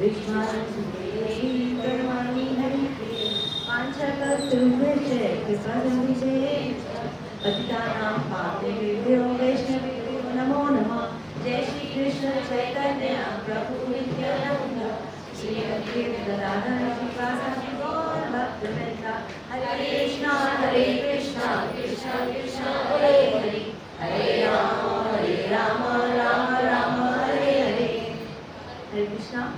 विश्वासुदेवी कर्माणि हरिप्रिये पाञ्चकल्पतरुभ्यश्च कृपासिन्धुभ्ये पतितानां पावनेभ्यो वैष्णवेभ्यो नमो नमः। जय श्री कृष्ण चैतन्य प्रभु नित्यानंद श्री अद्वैत गदाधर श्रीवासादि गौर भक्तवृंद। हरे कृष्णा कृष्णा कृष्णा हरे हरे हरे राम राम राम हरे हरे। हरे कृष्णा।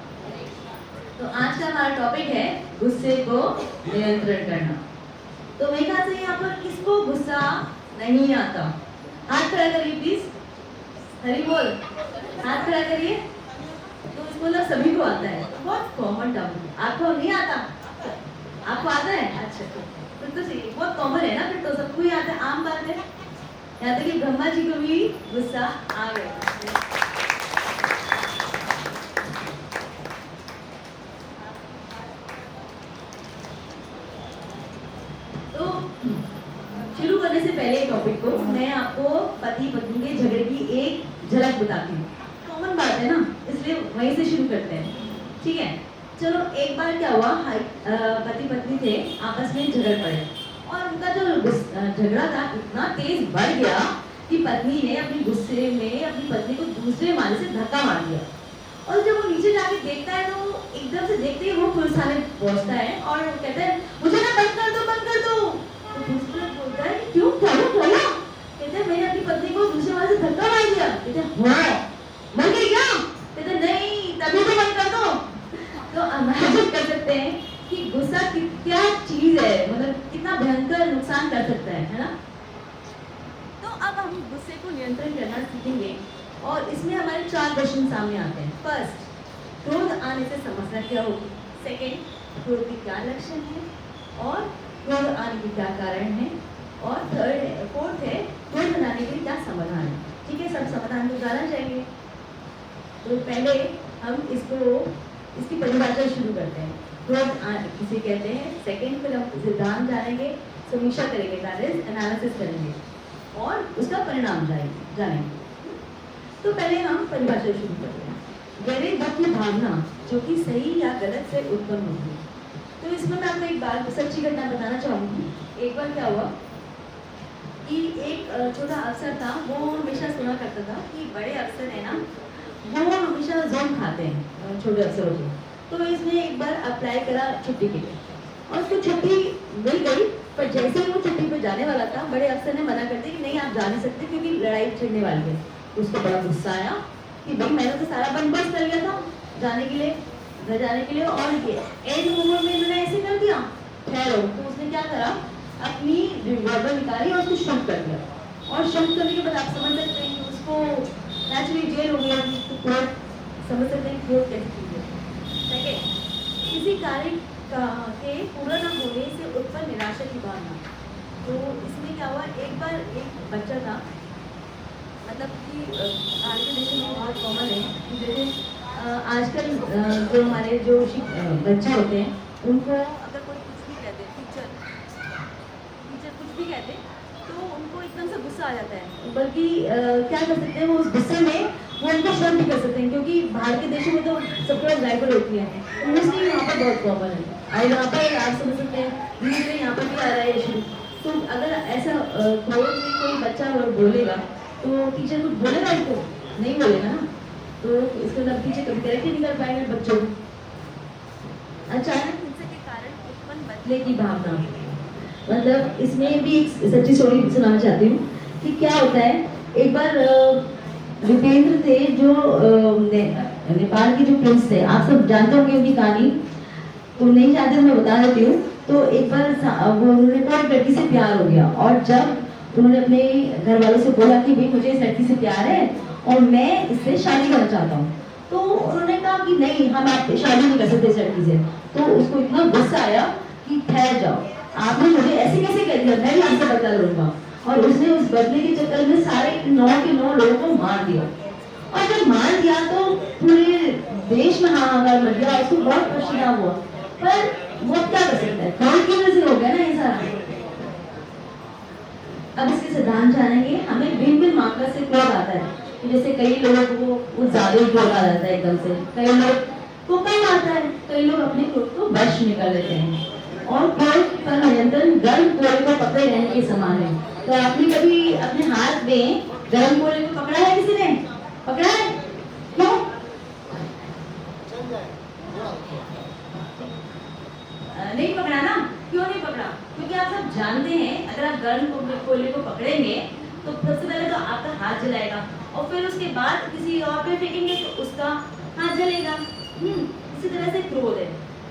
तो आज का हमारा टॉपिक है गुस्से को नियंत्रण करना। तो मेरे ख्याल से यहाँ पर किसको गुस्सा नहीं आता? हाथ खड़ा करिए प्लीज। हरी बोल। हाथ खड़ा करिए। तो इसको मतलब सभी को आता है, बहुत कॉमन टर्म। आपको नहीं आता? आपको आता है? अच्छा फिर तो सही, बहुत कॉमन है ना, फिर तो सबको ही आता है, आम बात है। यहाँ तक कि ब्रह्मा जी को भी गुस्सा आ गया। तो शुरू करने से पहले टॉपिक को मैं आपको पति पत्नी के झगड़े की एक झलक बताती हूँ। कॉमन बात है ना, इसलिए वहीं से शुरू करते हैं, ठीक है? चलो, एक बार क्या हुआ, पति पत्नी थे, आपस में झगड़ पड़े और उनका जो झगड़ा था इतना तेज बढ़ गया कि पत्नी ने अपने गुस्से में अपनी पत्नी को दूसरे माले से धक्का मार दिया। और जब वो नीचे जाके देखता है तो एकदम से देखते ही वो पुलिस थाने पहुंचता है और कहता है मुझे ना बंद कर दो, बंद कर दो। तो पुलिस बोलता है क्यों, क्या हुआ? कहते हैं मैंने अपनी पत्नी को दूसरे वाले से धक्का मार दिया। कहते हैं हाँ, मर गई क्या? कहते हैं नहीं, तभी तो बंद कर दो। तो इमेजिन कर सकते हैं कि गुस्सा क्या चीज है, मतलब कितना भयंकर नुकसान कर सकता है ना? तो अब हम गुस्से को नियंत्रण करना सीखेंगे और इसमें हमारे 4 क्वेश्चन सामने आते हैं। फर्स्ट, क्रोध आने से समस्या क्या होगी? सेकंड, क्रोध के क्या लक्षण है और क्रोध आने के क्या कारण है? और फोर्थ है क्रोध बनाने के क्या समाधान है? ठीक है, सब समाधान को जाना चाहिए। तो पहले हम इसकी परिभाषा शुरू करते हैं। क्रोध किसे कहते हैं? सेकंड, फिर हम सिद्धांत जानेंगे, समीक्षा करेंगे, एनालिसिस करेंगे और उसका परिणाम जानेंगे। तो पहले हम परिभाषा शुरू करते हैं। गहरे दुख की भावना जो कि सही या गलत से उत्पन्न होती है। तो इसमें मैं आपको एक बात, सच्ची घटना बताना चाहूँगी। एक बार क्या हुआ कि एक छोटा अफसर था, वो हमेशा सुना करता था कि बड़े अफसर है ना, वो हमेशा जोम खाते हैं छोटे अफसरों को। तो इसने एक बार अप्लाई करा छुट्टी के लिए और उसको छुट्टी मिल गई, पर जैसे ही वो छुट्टी पे जाने वाला था, बड़े अफसर ने मना कर दिया कि नहीं आप जा नहीं सकते क्योंकि लड़ाई छिड़ने वाली है। उसको बड़ा गुस्सा आया कि भाई मैंने तो सारा बंदोबस्त कर लिया था जाने के लिए, घर जाने के लिए, और ये एंड मोमेंट में इन्होंने ऐसे कर दिया। ठहरो। तो उसने क्या करा, अपनी रिवॉल्वर निकाली और उसको शूट कर दिया। और शूट करने के बाद आप समझ सकते हैं कि उसको नेचुरली जेल हो गया। तो कोर्ट समझ सकते हैं कोर्ट कैसी चीज है। सेकेंड, किसी कार्य के पूरा न होने से उत्पन्न निराशा की भावना। तो इसमें क्या हुआ, एक बार एक बच्चा था, मतलब कि भारतीय देशों में बहुत कॉमन है कि जैसे आजकल जो हमारे जो बच्चे होते हैं उनको अगर कोई कुछ भी कहते, टीचर कुछ भी कहते तो उनको एकदम से गुस्सा आ जाता है। बल्कि क्या कर सकते हैं, वो उस गुस्से में वो उनको शर्म भी कर सकते हैं, क्योंकि बाहर के देशों में तो सबको राइफल होती है, मोस्टली यहाँ पर बहुत कॉमन है। और यहाँ पर आप समझ सकते हैं धीरे धीरे यहाँ पर भी आ रहा है इशू। तो अगर ऐसा कोई बच्चा बोलेगा तो टीचर कुछ बोलेगा, इसको नहीं बोलेगा ना, तो इसके मतलब टीचर कभी करेक्ट नहीं कर पाएंगे बच्चों को। अचानक हिंसा के कारण उत्पन्न बदले की भावना, मतलब इसमें भी एक सच्ची स्टोरी सुनाना चाहती हूँ कि क्या होता है। एक बार विपेंद्र थे जो नेपाल के जो प्रिंस थे, आप सब जानते होंगे उनकी कहानी, तो नहीं जानते तो मैं बता देती हूँ। तो एक बार उन्होंने को एक लड़की से प्यार हो गया और जब उन्होंने अपने घर वालों से बोला कि भाई मुझे इस लड़की से प्यार है और मैं इससे शादी करना चाहता हूँ, तो उन्होंने कहा कि नहीं, हम आप शादी नहीं कर सकते इस लड़की से। तो उसको इतना गुस्सा आया कि ठहर जाओ, आपने मुझे ऐसे कैसे कह दिया, मैं भी आपसे बदला लूंगा। और उसने उस बदले के चक्कर में सारे 9 के 9 लोगों को मार दिया। और जब मार दिया तो पूरे देश में हाहाकार मच गया, उसको बहुत पछतावा हुआ। पर वो क्या कर सकता है, कौन की वजह से हो गया ना ये सारा। अब इसके सिद्धांत जानेंगे। हमें भिन्न भिन्न मात्रा से क्रोध आता है। जैसे कई लोगों को वो ज्यादा ही क्रोध आ जाता है एकदम से, कई लोग तो कम आता है, तो ये लोग अपने क्रोध को वश में कर लेते हैं। और क्रोध पर नियंत्रण गर्म कोयले को पकड़े रहने के समान है। तो आपने कभी अपने हाथ में गर्म कोयले को पकड़ा है? किसी ने पकड़ा है? क्यों? नहीं पकड़ा ना? क्यों नहीं पकड़ा? क्योंकि आप सब जानते हैं अगर आप गर्म कोयले को पकड़ेंगे तो सबसे पहले तो आपका हाथ जलाएगा और फिर उसके बाद किसी और पे फेंकेंगे तो उसका हाथ जलेगा। इसी तरह से क्रोध है।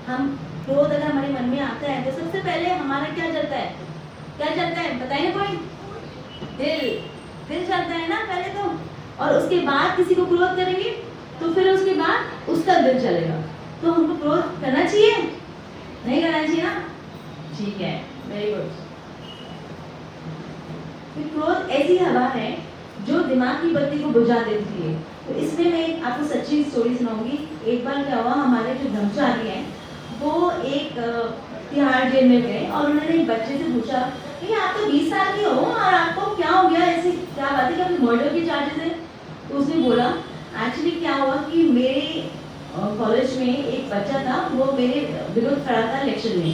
हम क्रोध अगर हमारे मन में आता है तो सबसे पहले हमारा क्या चलता है? क्या चलता है बताइए कोई? दिल चलता है ना पहले तो, और उसके बाद किसी को क्रोध करेंगे तो फिर उसके बाद उसका दिल चलेगा। तो हमको क्रोध करना चाहिए? नहीं करना चाहिए ना? ठीक है, वेरी गुड। क्रोध ऐसी हवा है जो दिमाग की बत्ती को बुझा देती है। तो इसमें मैं आपको सच्ची स्टोरी सुनाऊंगी। एक बार क्या हुआ, हमारे जो ब्रह्मचारी हैं वो एक तिहाड़ जेल में गए और उन्होंने एक बच्चे से पूछा कि आप तो 20 साल के हो और आपको क्या हो गया, ऐसी क्या बात है, कभी मर्डर के चार्जेस है? तो उसने बोला एक्चुअली क्या हुआ कि मेरे कॉलेज में एक बच्चा था, वो मेरे विरुद्ध खड़ा था इलेक्शन में,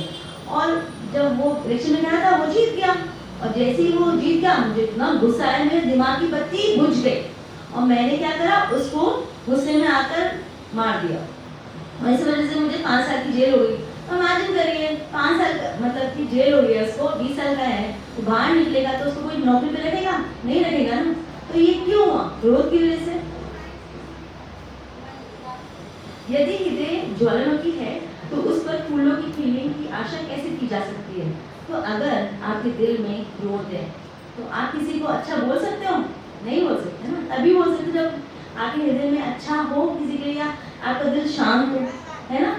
और जब वो इलेक्शन में खड़ा था वो जीत गया, और जैसे ही वो जीत गया मुझे इतना गुस्सा आया, मेरे दिमाग की बत्ती बुझ गई और मैंने क्या करा, उसको गुस्से में आकर मार दिया और इस वजह से मुझे 5 साल की जेल हो गई। इमेजिन करिए 5 साल मतलब की जेल हो गई है उसको, 20 साल का है, तो बाहर निकलेगा तो उसको कोई नौकरी पे रखेगा? नहीं रखेगा ना। तो ये क्यों हुआ? क्रोध की वजह से। यदि हृदय ज्वालामुखी है तो उस पर फूलों की खिलने की आशा कैसे की जा सकती है? तो अगर आपके दिल में क्रोध है तो आप किसी को अच्छा बोल सकते हो? नहीं बोल सकते ना। तभी बोल सकते जब आपके हृदय में अच्छा हो किसी के लिए, आपका दिल शांत हो, है ना?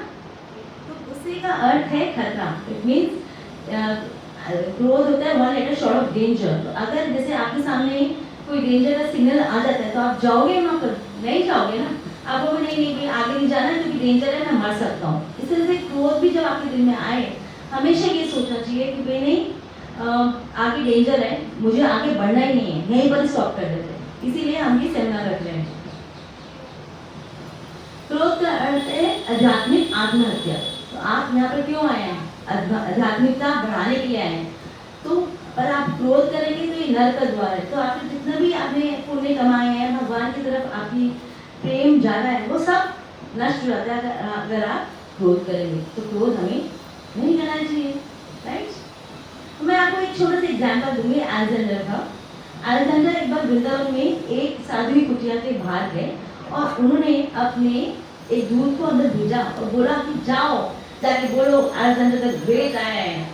तो गुस्से का अर्थ है खतरा। इट मीन्स क्रोध होता है one letter short of danger. तो अगर जैसे आपके सामने कोई डेंजर का सिग्नल आ जाता है तो आप जाओगे वहाँ पर? नहीं जाओगे ना। आप बोलोगे नहीं नहीं आगे नहीं जाना क्योंकि डेंजर है, मैं मर सकता हूँ। इस तरह से क्रोध भी जब आपके दिल में आए हमेशा ये सोचना चाहिए कि भाई नहीं आगे डेंजर है, मुझे आगे बढ़ना ही नहीं है, यहीं पर स्टॉप कर देते हैं। इसीलिए हम ये सेमिनार रख रहे हैं। क्रोध का अर्थ है आध्यात्मिक आत्महत्या। तो आप यहाँ पर क्यों आए हैं? आध्यात्मिकता बढ़ाने के लिए आए हैं। तो पर आप क्रोध करेंगे तो ये नरक का द्वार है। तो आपने जितना भी आपने पुण्य कमाए हैं, भगवान की तरफ आपकी प्रेम ज्यादा है, वो सब नष्ट हो जाता है अगर आप क्रोध करेंगे। तो क्रोध हमें नहीं करना चाहिए, राइट? तो मैं आपको एक छोटा सा एग्जाम्पल दूंगी अलेक्जेंडर का। अलेक्जेंडर एक बार वृंदावन में एक साध्वी कुटिया के बाहर गए और उन्होंने अपने एक दूत को अंदर भेजा और बोला कि जाओ जाके बोलो अलेक्जेंडर द ग्रेट आया है।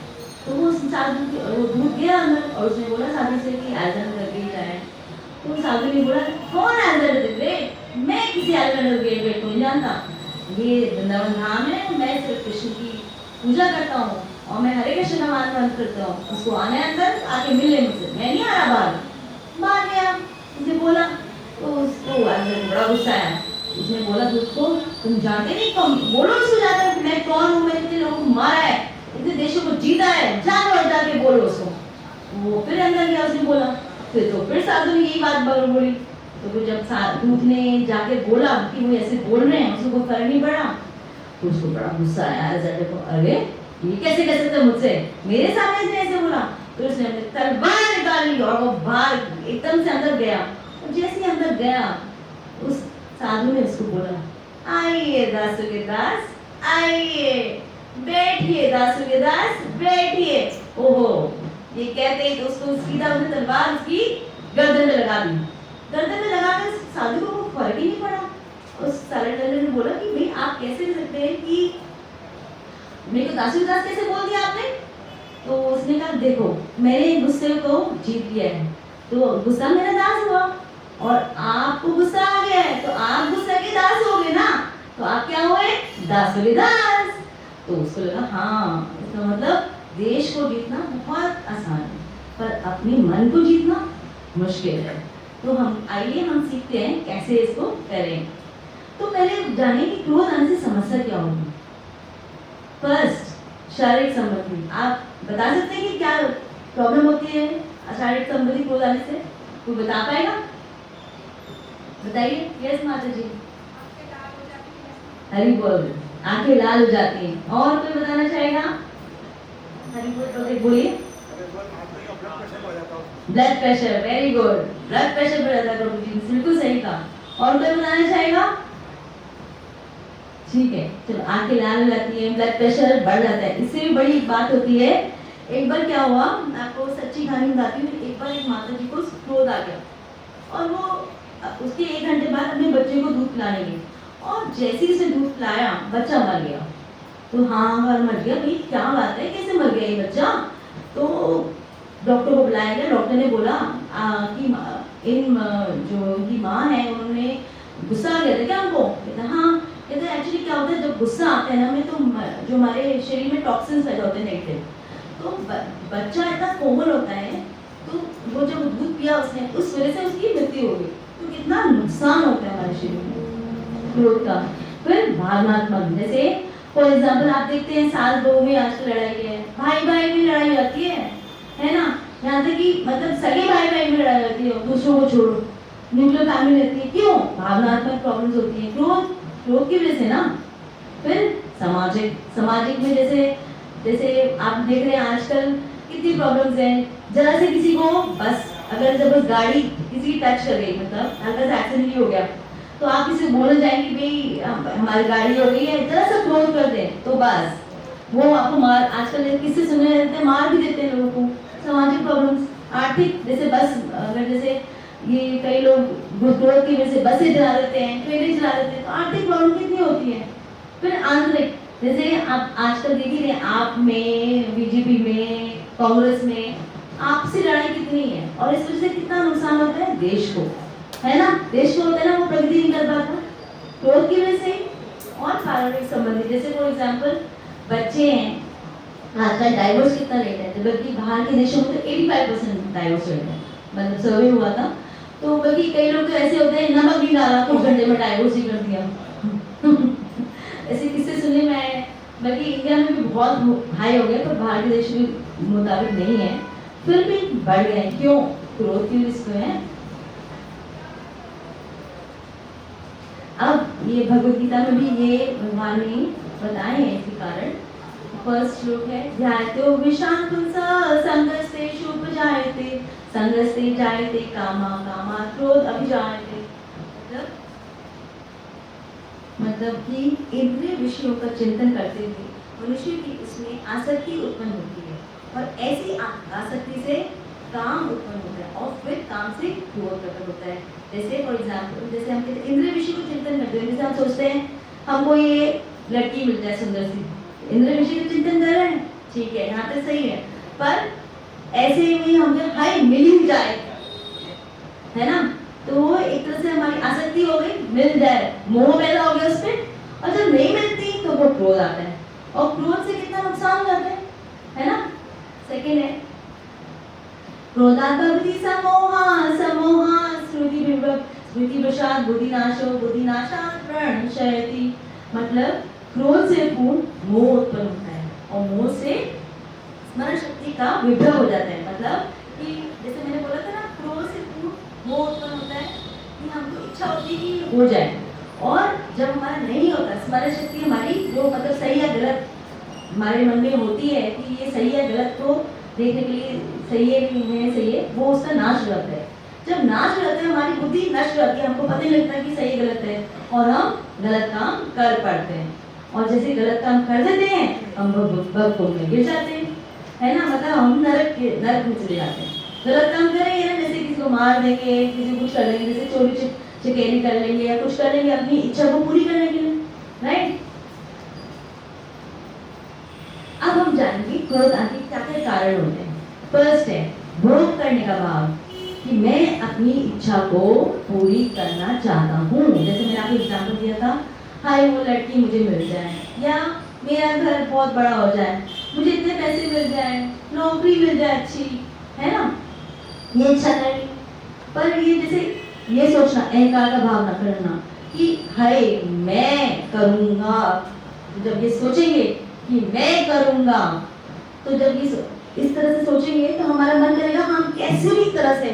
तो वो दूत गया अंदर और उसने बोला साधु से कि अलेक्जेंडर द ग्रेट आया है। तो साधु ने बोला कौन अलेक्जेंडर द ग्रेट? मैं किसी अलेक्जेंडर द ग्रेट को नहीं जानता, ये वृंदावन धाम है, मैं सिर्फ कृष्ण की पूजा करता हूँ और मैं हरे कृष्ण का मान करता हूँ। उसको आने अंदर आके मिले मुझसे, मैं नहीं आ रहा बाहर। बाहर गया, उसने बोला तो उसको अंदर बड़ा गुस्सा आया। उसने बोला उसको तुम जानते नहीं कौन, बोलो उसको जाकर कि मैं कौन हूँ, मैंने इतने लोगों को मारा है, इतने देशों को जीता है, जाकर जाके बोलो उसको। वो फिर अंदर गया, उसने बोला फिर तो फिर साधु ने यही बात बोली। तो फिर जब दूत ने जाके बोला कि वो ऐसे बोल रहे हैं, उसको कोई फर्क नहीं पड़ा, तो उसको बड़ा गुस्सा आया अलेक्जेंडर को। अरे ये कैसे कह सकते मुझसे, मेरे सामने इसने ऐसे बोला। तो उसने अपनी तलवार निकाली और वो बाहर एकदम से अंदर गया। और जैसे ही अंदर गया उस साधु ने उसको बोला आइए दासु के दास, आइए बैठिए दासु के दास, बैठिए। ओहो, ये कहते ही तो उसको सीधा उसने तलवार उसकी गर्दन में लगा दी। गर्दन में लगाकर साधु को फर्क ही नहीं पड़ा। उस अलेक्जेंडर ने बोला कि भाई आप कैसे कह सकते हैं कि मेरे को दासु के दास कैसे बोल दिया आपने? तो उसने कहा देखो मैंने गुस्से को जीत लिया है, तो गुस्सा मेरा दास हुआ, और आपको गुस्सा आ गया है तो आप गुस्सा के दास हो गए ना, तो आप क्या हुए? दासों के दास। तो उसको लगा हाँ, इसका मतलब देश को जीतना बहुत आसान है पर अपने मन को जीतना मुश्किल है। तो हम आइए हम सीखते हैं कैसे इसको करें। तो पहले जानिए कि क्रोध आने से समस्या क्या होगी। फर्स्ट शारीरिक संबंधी, आप बता सकते हैं कि क्या प्रॉब्लम होती है शारीरिक संबंधी क्रोध आने से? कोई बता पाएगा? बताइए। यस माता जी। हरी बोल, आंखें लाल हो जाती हैं। और कोई बताना चाहेगा? हरी बोल बोलिए। Blood pressure, very good, blood pressure बढ़ जाता है प्रभु जी, बिल्कुल सही कहा। और कोई बताना चाहेगा? ठीक है, चलो, आंखें लाल हो जाती है, ब्लड प्रेशर बढ़ जाता है। इससे भी बड़ी बात होती है, एक बार क्या हुआ, मैं आपको सच्ची कहानी बताती हूँ। एक बार एक माता जी को क्रोध आ गया और वो उसके 1 घंटे बाद अपने बच्चे को दूध पिलाने गई, और जैसे ही उसे दूध पिलाया बच्चा मर गया। तो हाँ मर गया, भाई क्या बात है, कैसे मर गया ये बच्चा? तो डॉक्टर को बुलाया गया। डॉक्टर ने बोला कि जो इनकी माँ है उन्होंने गुस्सा आ गया था क्या हमको? कहता हाँ। कहते एक्चुअली क्या होता है, जब गुस्सा आता है ना हमें, तो जो हमारे शरीर में टॉक्सिन्स पैदा होते हैं नेगेटिव, तो बच्चा इतना कोमल होता है, तो वो जब दूध पिया उसने, उस वजह से उसकी मृत्यु हो गई। तो कितना नुकसान होता है हमारे शरीर में क्रोध का। फिर भावनात्मक, जैसे फॉर एग्जाम्पल आप देखते हैं सास बहू में आजकल लड़ाई है, भाई भाई में लड़ाई होती है ना, यहाँ तक कि मतलब सगे भाई भाई में लड़ाई होती है, दूसरों को छोड़ो, न्यूक्लियर फैमिली रहती है। क्यों? भावनात्मक प्रॉब्लम्स होती है, क्रोध की वजह से ना। फिर सामाजिक में जैसे आप देख रहे हैं आजकल कितनी प्रॉब्लम्स हैं। जरा से किसी को बस अगर जब गाड़ी किसी की टच कर गई, मतलब हल्का सा एक्सीडेंट ही हो गया, तो आप किसी बोलने जाएंगे भाई हमारी गाड़ी हो गई है, जरा सा क्रोध कर दे तो बस वो आपको मार, आजकल किससे सुने रहते हैं, मार भी देते हैं लोगों को। सामाजिक प्रॉब्लम्स, आर्थिक, जैसे बस अगर जैसे ये कई लोग क्रोध की वजह से बसें चला देते हैं, ट्रेनें चला देते हैं, तो आर्थिक प्रॉब्लम कितनी होती है। फिर आंतरिक, जैसे आप आजकल देख ही रहे, आप में, बीजेपी में, कांग्रेस में आपसी लड़ाई कितनी है, और इस वजह से कितना नुकसान होता है देश को, है ना। देश को होता है ना, वो प्रगति नहीं कर पाता क्रोध की वजह से। और पारिवारिक संबंधी, जैसे फॉर एग्जाम्पल बच्चे हैं, आजकल डाइवोर्स कितना रेट है, बल्कि बाहर के देशों में तो 85% डाइवोर्स रेट है, मतलब सर्वे हुआ था। तो बल्कि कई लोग तो ऐसे होते हैं, नमक भी डाला कुछ घंटे में डाइवोर्स ही कर दिया ऐसे किस्से सुने मैं, बल्कि इंडिया में भी बहुत हाई हो गया, पर बाहर के देश के मुताबिक नहीं है, फिर भी बढ़ गए। क्यों? क्रोध की वजह है। अब ये भगवत गीता में भी ये भगवान ने बताए हैं इसके कारण। फर्स्ट श्लोक है, ध्यायतो विषांकुंसा संगस्तेषु उपजायते संगस्ते जायते कामा कामा क्रोध अभिजायते। मतलब कि इंद्रिय विषयों का चिंतन करते हुए मनुष्य की उसमें आसक्ति उत्पन्न होती है, और ऐसी आसक्ति से काम उत्पन्न होता है, और फिर काम से क्रोध प्रकट होता है। जैसे फॉर एग्जाम्पल, जैसे हम कहते हैं इंद्रिय विषय को चिंतन करते हैं, जैसे हम सोचते हैं हमको ये लड़की मिल जाए सुंदर सी, इंद्रिय विषय को चिंतन कर रहे हैं, ठीक है, यहाँ तक सही है, पर ऐसे में हम हाय मिल ही जाए, है ना, तो वो एक तरह से हमारी आसक्ति हो गई, मिल जाए, मोह पैदा हो गया उसमें, और जब नहीं मिलती तो वो क्रोध आता है, और क्रोध से कितना नुकसान हो जाता है ना। सेकेंड है, क्रोधात् भवति समोहः समोहः स्मृतिभ्रंशात् बुद्धिनाशो बुद्धिनाशात् प्रणश्यति। मतलब क्रोध से पूर्ण मोह उत्पन्न होता है, और मोह से स्मरण शक्ति का विभ्रम हो जाता है। मतलब कि जैसे मैंने बोला था ना, क्रोध से पूर्ण मोह उत्पन्न होता है कि हमको इच्छा होती है कि हो जाए, और जब हमारा नहीं होता, स्मरण शक्ति हमारी जो मतलब सही या गलत हमारे मन में होती है कि ये सही है गलत, तो देखने के लिए सही है कि नहीं सही है, वो उसका नाश हो जाता है। जब नाश हो जाता है, हमारी बुद्धि नष्ट हो जाती है, हमको पता नहीं लगता कि सही गलत है, और हम गलत काम कर पड़ते हैं, और जैसे गलत काम कर देते हैं हम भव में गिर जाते हैं, है ना, मतलब हम नरक में चले जाते हैं। गलत काम करेंगे ना, जैसे किसी को मार देंगे, किसी को कुछ कर लेंगे, जैसे चोरी चकेरी कर लेंगे या कुछ कर लेंगे अपनी इच्छा को पूरी करने के लिए, राइट। अब हम जानेंगे क्रोध आदि क्या क्या कारण होते हैं। फर्स्ट है भोग करने का भाव, कि मैं अपनी इच्छा को पूरी करना चाहता हूँ। जैसे मैंने आपको एग्जाम्पल दिया था, हाय वो लड़की मुझे मिल जाए, या मेरा घर बहुत बड़ा हो जाए, मुझे इतने पैसे मिल जाए, नौकरी मिल जाए अच्छी, है ना, ये इच्छा नहीं। पर ये जैसे ये सोचना, अहंकार का भाव न करना कि हाय मैं करूँगा, जब ये सोचेंगे कि मैं करूँगा, तो जब ये इस तरह से सोचेंगे तो हमारा मन करेगा हम कैसे भी तरह से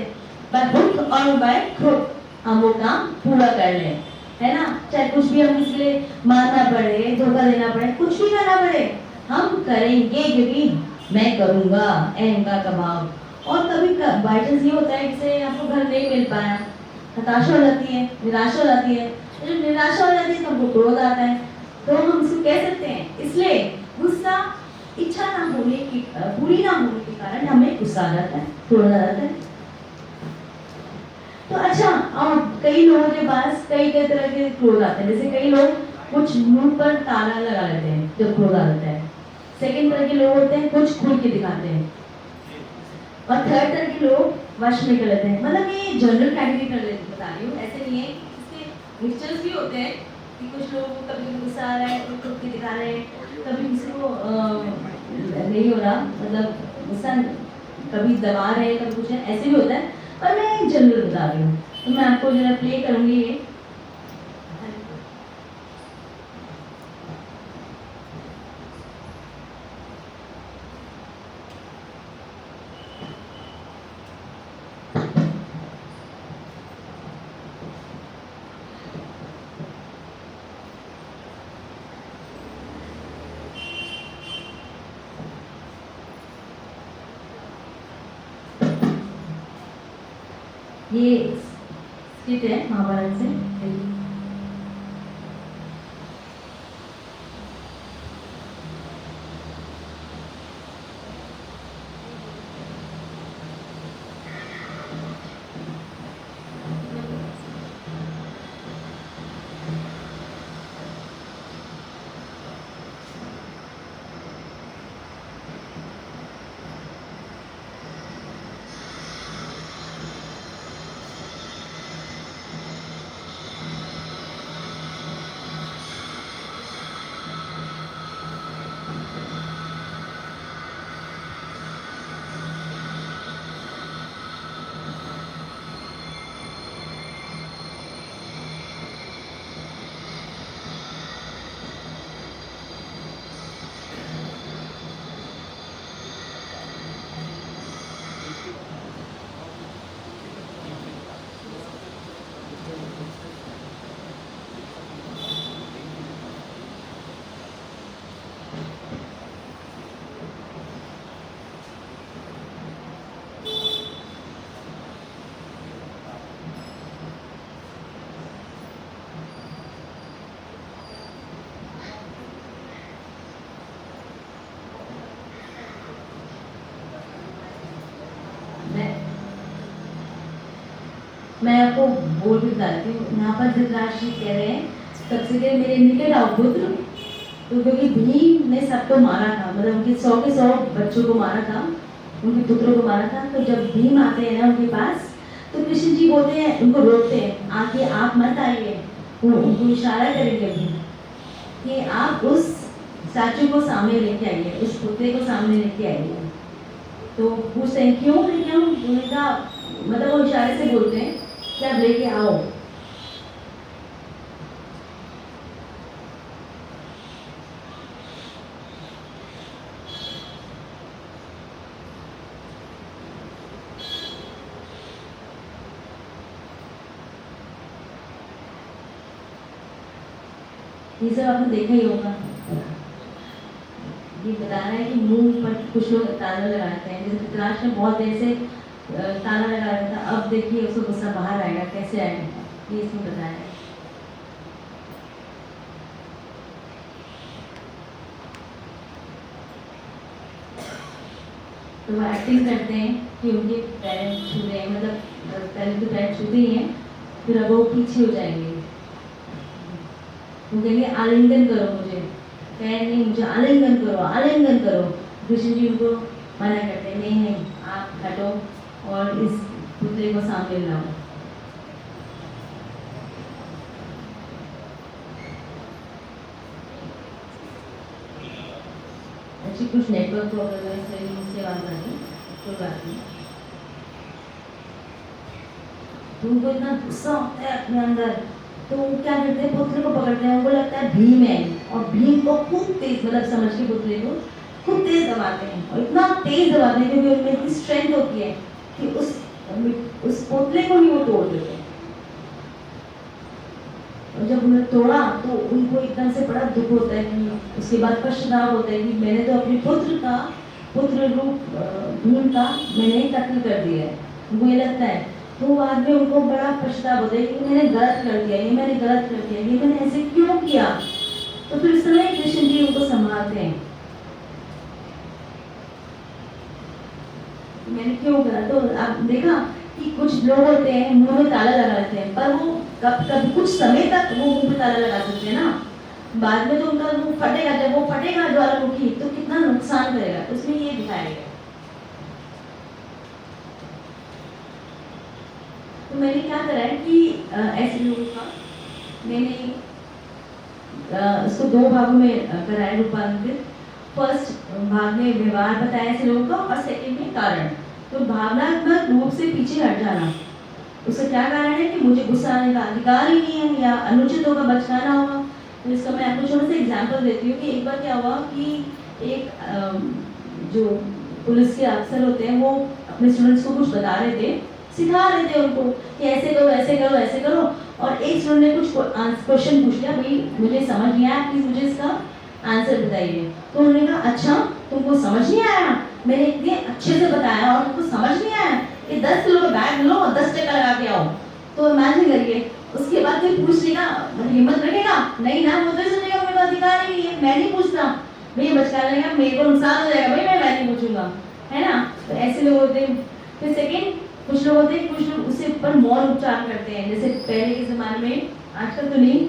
बाय हुक और बाय क्रुक हम वो काम पूरा कर लें, है ना, चाहे कुछ भी हम किसी के लिए मारना पड़े, धोखा देना पड़े, कुछ भी करना पड़े, हम करेंगे क्योंकि मैं करूंगा, अहम का कबाब। और कभी बाई चांस ये होता है जैसे आपको घर नहीं मिल पाया, हताशा हो जाती है, निराशा हो जाती है। तो जब निराशा हो जाती है तो हमको क्रोध आता है, तो हम इसको कह सकते हैं। इसलिए गुस्सा इच्छा ना होने की, पूरी ना होने के कारण हमें गुस्सा आ जाता है, क्रोध आ जाता है। तो अच्छा, कई लोगों के पास कई कई तरह के क्रोध आते हैं। जैसे कई लोग कुछ मुंह पर ताला लगा लेते हैं जब क्रोध आ जाता है। सेकंड तरह के लोग होते हैं कुछ खुल के दिखाते हैं। और थर्ड तरह के लोग वश में कर लेते हैं। मतलब ये जनरल कैटेगरी कर बता रही हूँ, ऐसे नहीं है। इसके मिक्सचर्स भी होते हैं कि कुछ लोगों को कभी गुस्सा आ रहा है, कोई खुल के दिखा रहे हैं, कभी किसी को नहीं हो रहा, मतलब गुस्सा कभी दबा रहे हैं, कभी कुछ है, ऐसे भी होता है। पर मैं जनरल बता रही हूँ, तो मैं आपको जरा प्ले करूंगी ये। ये स्किट है महाभारत से। मैं आपको बोल भी बताती हूँ। यहाँ पर धृतराष्ट्र जी कह रहे हैं सबसे पहले मेरे निकट आओ पुत्र। तो क्योंकि भीम ने सबको मारा था, मतलब उनके 100 के 100 बच्चों को मारा था, उनके पुत्रों को मारा था। तो जब भीम आते हैं ना उनके पास, तो कृष्ण जी बोलते हैं, उनको रोकते हैं, आके आप मत आइए। उनको इशारा करेंगे भीम कि आप उस स्टैचू को सामने लेके आइए, उस पुतले को सामने लेके आइए। तो पूछते हैं क्यों लेके आऊँ? उन्होंने कहा, मतलब वो इशारे से बोलते हैं कि आप लेके आओ। ये सब आपने देखा ही होगा। ये बता रहा है कि मुंह पर कुछ लोग ताला लगाते हैं। जैसे धृतराष्ट्र ने बहुत देर से ताला लगा रहा था, अब देखिए उसको गुस्सा बाहर आएगा, कैसे आएगा, ये इसमें बताया है। तो वो एक्टिंग करते हैं कि उनके पैर छू रहे हैं, मतलब पहले तो पैर छूते ही हैं, फिर अब वो पीछे हो जाएंगे। वो कहेंगे आलिंगन करो मुझे, कहेंगे मुझे आलिंगन करो, आलिंगन करो। कृष्ण जी उनको मना करते हैं, नहीं नहीं आप हटो और इस पुतले को सामने लाओ। अच्छी कुछ नेटवर्क प्रॉब्लम है, इसलिए मुझसे बात करनी कोई बात नहीं। तो उनको इतना गुस्सा होता है अपने अंदर, तो वो क्या करते हैं, पुतले को पकड़ते हैं। उनको लगता है भीम है, और भीम को खूब तेज, मतलब समझ के पुतले को खूब तेज दबाते हैं, और इतना तेज दबाते हैं क्योंकि उनमें इतनी स्ट्रेंथ होती है कि उस पुतले को ही वो तोड़ देते हैं। और जब उन्होंने तोड़ा तो उनको एकदम से बड़ा दुख होता है कि उसके बाद पश्चाताप होता है कि मैंने तो अपने पुत्र रूप भूमि का मैंने कत्ल कर दिया है, उनको ये लगता है। तो बाद में उनको बड़ा पश्चाताप होता है कि मैंने गलत कर दिया, ये मैंने गलत कर दिया, ये मैंने ऐसे क्यों किया। तो फिर इस समय कृष्ण जी उनको संभालते हैं, मैंने क्यों करा। तो आप देखा कि कुछ लोग होते हैं मुंह में ताला लगा लेते हैं, पर वो कभी कुछ समय तक वो मुंह में ताला लगा सकते हैं ना, बाद में तो उनका मुंह फटेगा, जब वो फटेगा ज्वालामुखी तो कितना नुकसान करेगा, उसमें ये दिखाया गया। तो मैंने क्या करा है कि ऐसे लोगों का मैंने इसको दो भागों में कराया रूपांतरित। फर्स्ट भाग में व्यवहार बताया ऐसे लोगों का, और सेकंड में कारण। तो भावनात्मक रूप से पीछे हट जाना, उसका क्या कारण है कि मुझे गुस्सा आने का अधिकार ही नहीं है या अनुचित होगा, बचकाना होगा। तो इसका मैं आपको छोटा सा एग्जांपल देती हूँ कि एक बार क्या हुआ कि एक जो पुलिस के अफसर होते हैं वो अपने स्टूडेंट्स को कुछ बता रहे थे, सिखा रहे थे उनको कि ऐसे करो ऐसे करो ऐसे करो। और एक स्टूडेंट ने कुछ क्वेश्चन पूछ लिया, भाई मुझे समझ नहीं आया, प्लीज मुझे इसका आंसर बताइए। तो उन्होंने कहा अच्छा तुमको समझ नहीं आया, मैंने इतने अच्छे से बताया और तुमको समझ नहीं आया, ये 10 किलो का बैग लो और 10 टका लगा के आओ। तो इमेजिन करिए, उसके बाद कोई पूछ लेगा, हिम्मत रखेगा नहीं ना, वो तो सुनेगा मेरा अधिकार ही नहीं है, मैं नहीं पूछता, भैया बचका लेगा, मेरे को नुकसान हो जाएगा, भाई मैं नहीं पूछूंगा, है ना। तो ऐसे लोग होते हैं। फिर सेकेंड, कुछ लोग होते हैं, कुछ लोग उससे ऊपर मौन उपचार करते हैं, जैसे पहले के जमाने में, आजकल तो नहीं,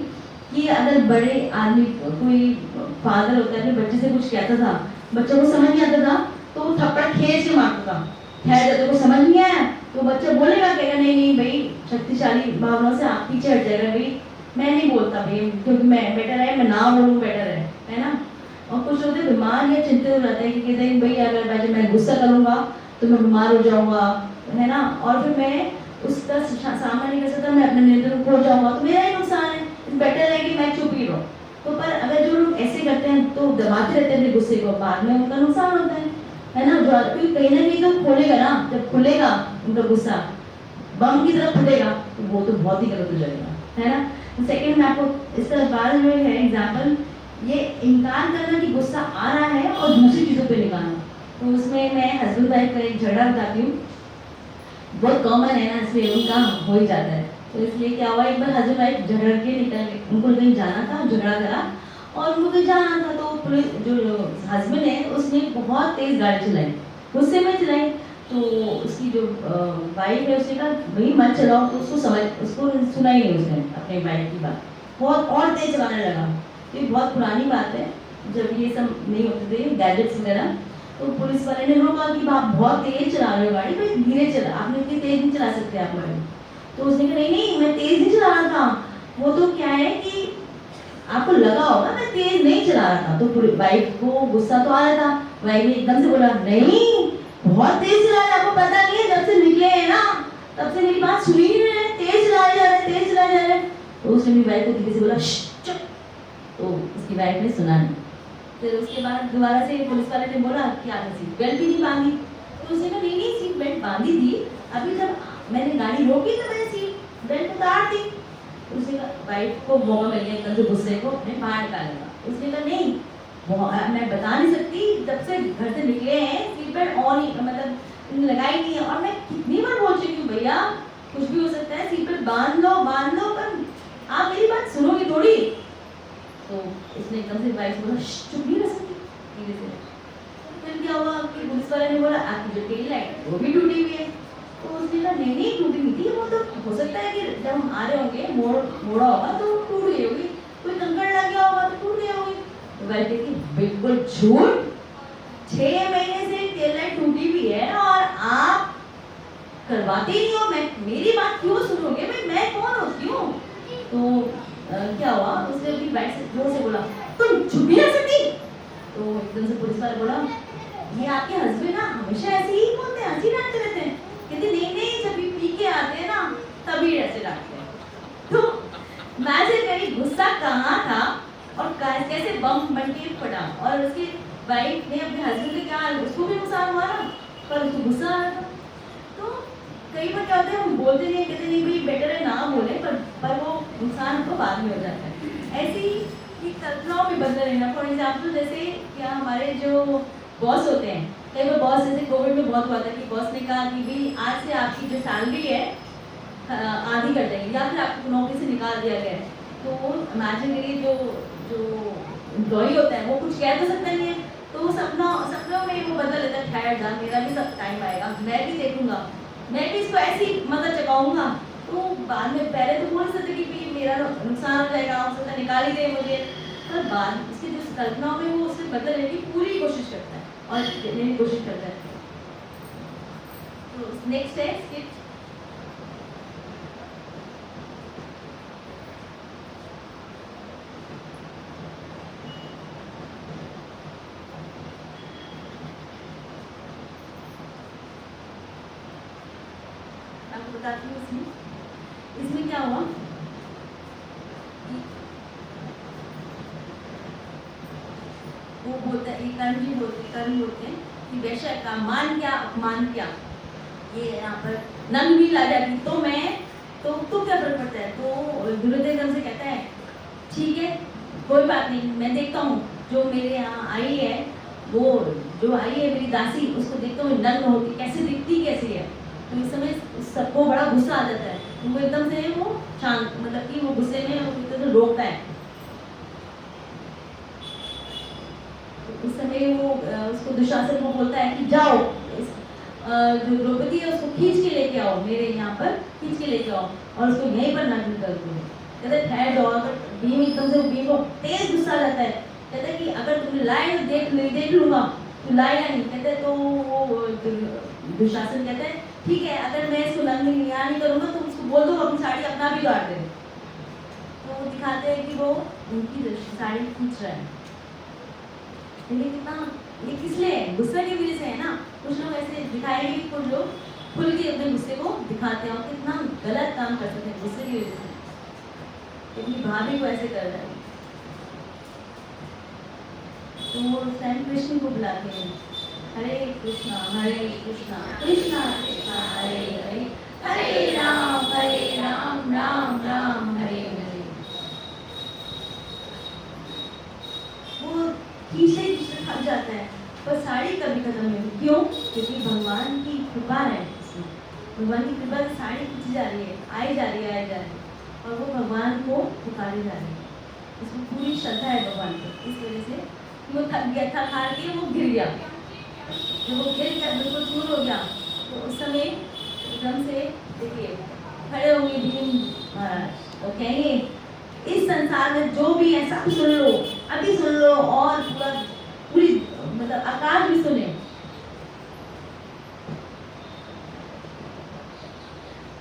कि अगर बड़े आदमी कोई फादर होता है अपने बच्चे से कुछ कहता था, बच्चे को समझ नहीं आता था तो वो थप्पड़ खींच के मारता था, खैर जब को समझ नहीं आया तो बच्चा बोलेगा, कहेगा नहीं नहीं भाई, शक्तिशाली भावनाओं से आप पीछे हट जाएगा, भाई मैं नहीं बोलता भाई, क्योंकि मैं बेटर है, मैं ना बोलूँ बेटर है ना। और कुछ लोग बीमार या चिंतित हो जाते हैं कि कहते हैं भाई अगर मैं गुस्सा करूंगा तो मैं बीमार हो जाऊंगा, है ना, और फिर मैं उसका सामना नहीं कर सकता, मैं अपने नियंत्रण खो जाऊंगा, तो मेरा ही नुकसान है, बेटर है कि मैं चुप ही रहूं। तो पर अगर जो लोग ऐसे करते हैं तो दबाते रहते हैं अपने गुस्से को, बाद में उनका नुकसान होता है ना। जो कहीं ना कहीं तो खोलेगा ना, जब खुलेगा उनका गुस्सा बम की तरफ फटेगा तो वो तो बहुत ही गलत हो जाएगा, है ना। सेकंड में आपको इस तरह बार में है एग्जाम्पल, ये इनकार करना कि गुस्सा आ रहा है और दूसरी चीजों पे निकालना। तो उसमें मैं हस्बैंड वाइफ का एक झगड़ा बताती हूँ, बहुत कॉमन है ना, इसलिए उनका हो ही जाता है। तो इसलिए क्या हुआ, एक बार हस्बैंड वाइफ झगड़ के निकल गए, उनको कहीं जाना था, झगड़ा करा और उनको कहीं जाना था। तो पुलिस जो हस्बैंड है उसने बहुत तेज गाड़ी चलाई, गुस्से में चलाई। तो उसकी जो वाइफ है उसने कहा भाई मत चलाओ, तो उसको सुना ही नहीं उसने अपने वाइफ की बात, बहुत और तेज चलाने लगा। तो ये बहुत पुरानी बात है, जब ये सब नहीं होते थे गैजेट्स वगैरह। तो पुलिस वाले ने रोका कि आप बहुत तेज चला रहे हो गाड़ी, भाई धीरे चला, आपने इतनी तेज नहीं चला सकते आप गाड़ी। तो उसने कहा नहीं नहीं मैं तेज नहीं चला रहा था, वो तो क्या है कि आपको लगा होगा मैं तेज नहीं चला रहा था। तो वाइफ को गुस्सा तो आ रहा था, वाइफ ने एकदम से बोला नहीं बहुत तेज चला रहे, आपको पता नहीं है जब से निकले हैं ना तब से मेरी बात सुनी नहीं रहे, तेज चलाए जा रहे, तेज चलाए जा रहे। तो उसने मेरी वाइफ को धीरे से बोला चुप, तो उसकी वाइफ ने सुना नहीं। फिर उसके बाद दोबारा से पुलिस वाले ने बोला कि आपने सीट बेल्ट भी नहीं बांधी। तो उसने कहा नहीं नहीं सीट बेल्ट बांधी थी, अभी जब मैंने गाड़ी रोकी तो मैंने सीट बेल्ट उतार दी। उसने कहा वाइफ को मौका मिल गया एकदम से गुस्से को अपने बाहर निकालने का। उसने कहा नहीं मैं बता नहीं सकती, जब से घर से निकले हैं सीट बेल्ट ऑन ही मतलब लगाई नहीं है, और मैं कितनी बार बोल चुकी हूँ भैया कुछ भी हो सकता है, सीट बेल्ट बांध लो, पर आप मेरी बात सुनोगी थोड़ी। तो उसने एकदम से वाइफ बोला चुप नहीं रह सकती धीरे से। फिर क्या हुआ कि पुलिस वाले ने बोला आपकी जो टेल लाइट वो भी टूटी हुई है। तो उसने कहा नहीं नहीं टूटी नहीं थी, वो तो हो सकता है कि जब हम आ रहे होंगे मोड़ा होगा तो टूट गई होगी, कोई कंकड़ लग गया होगा तो टूट गई होगी। तो वाइफ कहती बिल्कुल झूठ, 6 महीने से टेल लाइट टूटी हुई है और आप करवाते ही नहीं हो, मैं मेरी बात क्यों सुनोगे, मैं कौन होती हूँ। तो क्या हुआ, उसने अपनी वाइफ से जोर से बोला तुम चुप नहीं रह सकती। तो एकदम से पुलिस वाला बोला ये आपके हस्बैंड ना हमेशा ऐसे ही बोलते हैं, हंसी डांटते रहते हैं। कहते नहीं नहीं जब भी पी के आते हैं ना तभी ऐसे डांटते हैं। तो मैजिक मेरी गुस्सा कहाँ था और कैसे बम बन के फटा, और उसकी वाइफ ने अपने हस्बैंड के क्या, उसको भी नुकसान हुआ ना, पर उसको गुस्सा आ रहा था। तो कई बार क्या होता है, हम बोलते नहीं, कहते नहीं भाई बेटर है ना बोले, पर वो नुकसान हमको बाद में हो जाता है। ऐसी ही कल्पनाओं में बदल रहना। फॉर एग्जाम्पल जैसे क्या हमारे जो बॉस होते हैं, कई बार बॉस, जैसे कोविड में बहुत हुआ था कि बॉस ने कहा कि भाई आज से आपकी जो सैलरी है आधी कर देंगे, या फिर आपको नौकरी से निकाल दिया गया है। तो इमेजिन करिए जो एम्प्लॉई होता है वो कुछ कह तो सकता नहीं है, तो वो सपनों में वो बदल लेता है, ठहर जा, मेरा भी सब टाइम आएगा, मैं भी देखूंगा, मैं भी इसको ऐसी मदद चकाऊंगा। तो बाद में पहले तो बोल सकते कि भाई मेरा नुकसान हो जाएगा, हो सकता है निकाल ही दे मुझे, पर बाद इसकी जो कल्पनाओं में वो उससे बदल लेने की पूरी कोशिश करता है और लेने की कोशिश करता है। तो नेक्स्ट है स्किप। आपको बताती हूँ इसमें क्या हुआ, वो बोलता है, कर्म बोलते हैं कि बेशक का मान क्या अपमान क्या, ये यहाँ पर नंग भी ला जाती तो मैं तो क्या फर्क पड़ता है। तो दुर्योधन से कहता है ठीक है कोई बात नहीं, मैं देखता हूँ जो मेरे यहाँ आई है, वो जो आई है मेरी दासी, उसको देखता हूँ नंग होती कैसे दिखती कैसी है। तो इस समय सबको बड़ा गुस्सा आ जाता है, तो वो एकदम से वो शांत, मतलब कि वो गुस्से में वो रोकता है। उस समय वो उसको दुशासन को बोलता है कि जाओ जो द्रौपदी है उसको खींच के लेके आओ, मेरे यहाँ पर खींच के लेके आओ और उसको यहीं पर नग्न कर दो। कहते हैं ठहर जाओ, अगर भीम एकदम से भीम को तेज गुस्सा आ जाता है, कहते हैं कि अगर तुमने लाए तो देख लूंगा, तू लाएगा नहीं। कहते तो वो दुशासन कहता है ठीक है, अगर मैं इसको नग्न नहीं करूंगा तो उसको बोल दो अपनी साड़ी अपना भी काट दे। तो वो दिखाते हैं कि वो उनकी साड़ी खींच रहा है, लेकिन कितना ये किस लिए है, गुस्सा की वजह से है ना। कुछ लोग ऐसे दिखाएंगे कि कुछ लोग खुल के अपने गुस्से को दिखाते हैं और कितना गलत काम कर सकते हैं गुस्से की वजह से। अपनी भाभी को ऐसे कर रहा है, तो वो टाइम कृष्ण को बुलाते हैं, हरे कृष्णा कृष्णा कृष्णा हरे हरे, हरे राम राम राम हरे हरे। वो खींचे थक जाता है, पर साड़ी कभी खत्म नहीं होती। क्यों? क्योंकि भगवान की कृपा है इसमें, भगवान की कृपा से साड़ी खींची जा रही है, आई जा रही है, और वो भगवान को पुकारी जा रही है। इसमें पूरी श्रद्धा है भगवान को। इस वजह से वो थक गया, थक हार के वो गिर गया। जब वो गिर गया बिल्कुल चूर हो गया, तो उस समय एकदम से देखिए खड़े होंगे भीम महाराज और कहेंगे इस संसार में जो भी है सब सुन लो, अभी सुन लो, और पूरी मतलब आकाश भी सुने।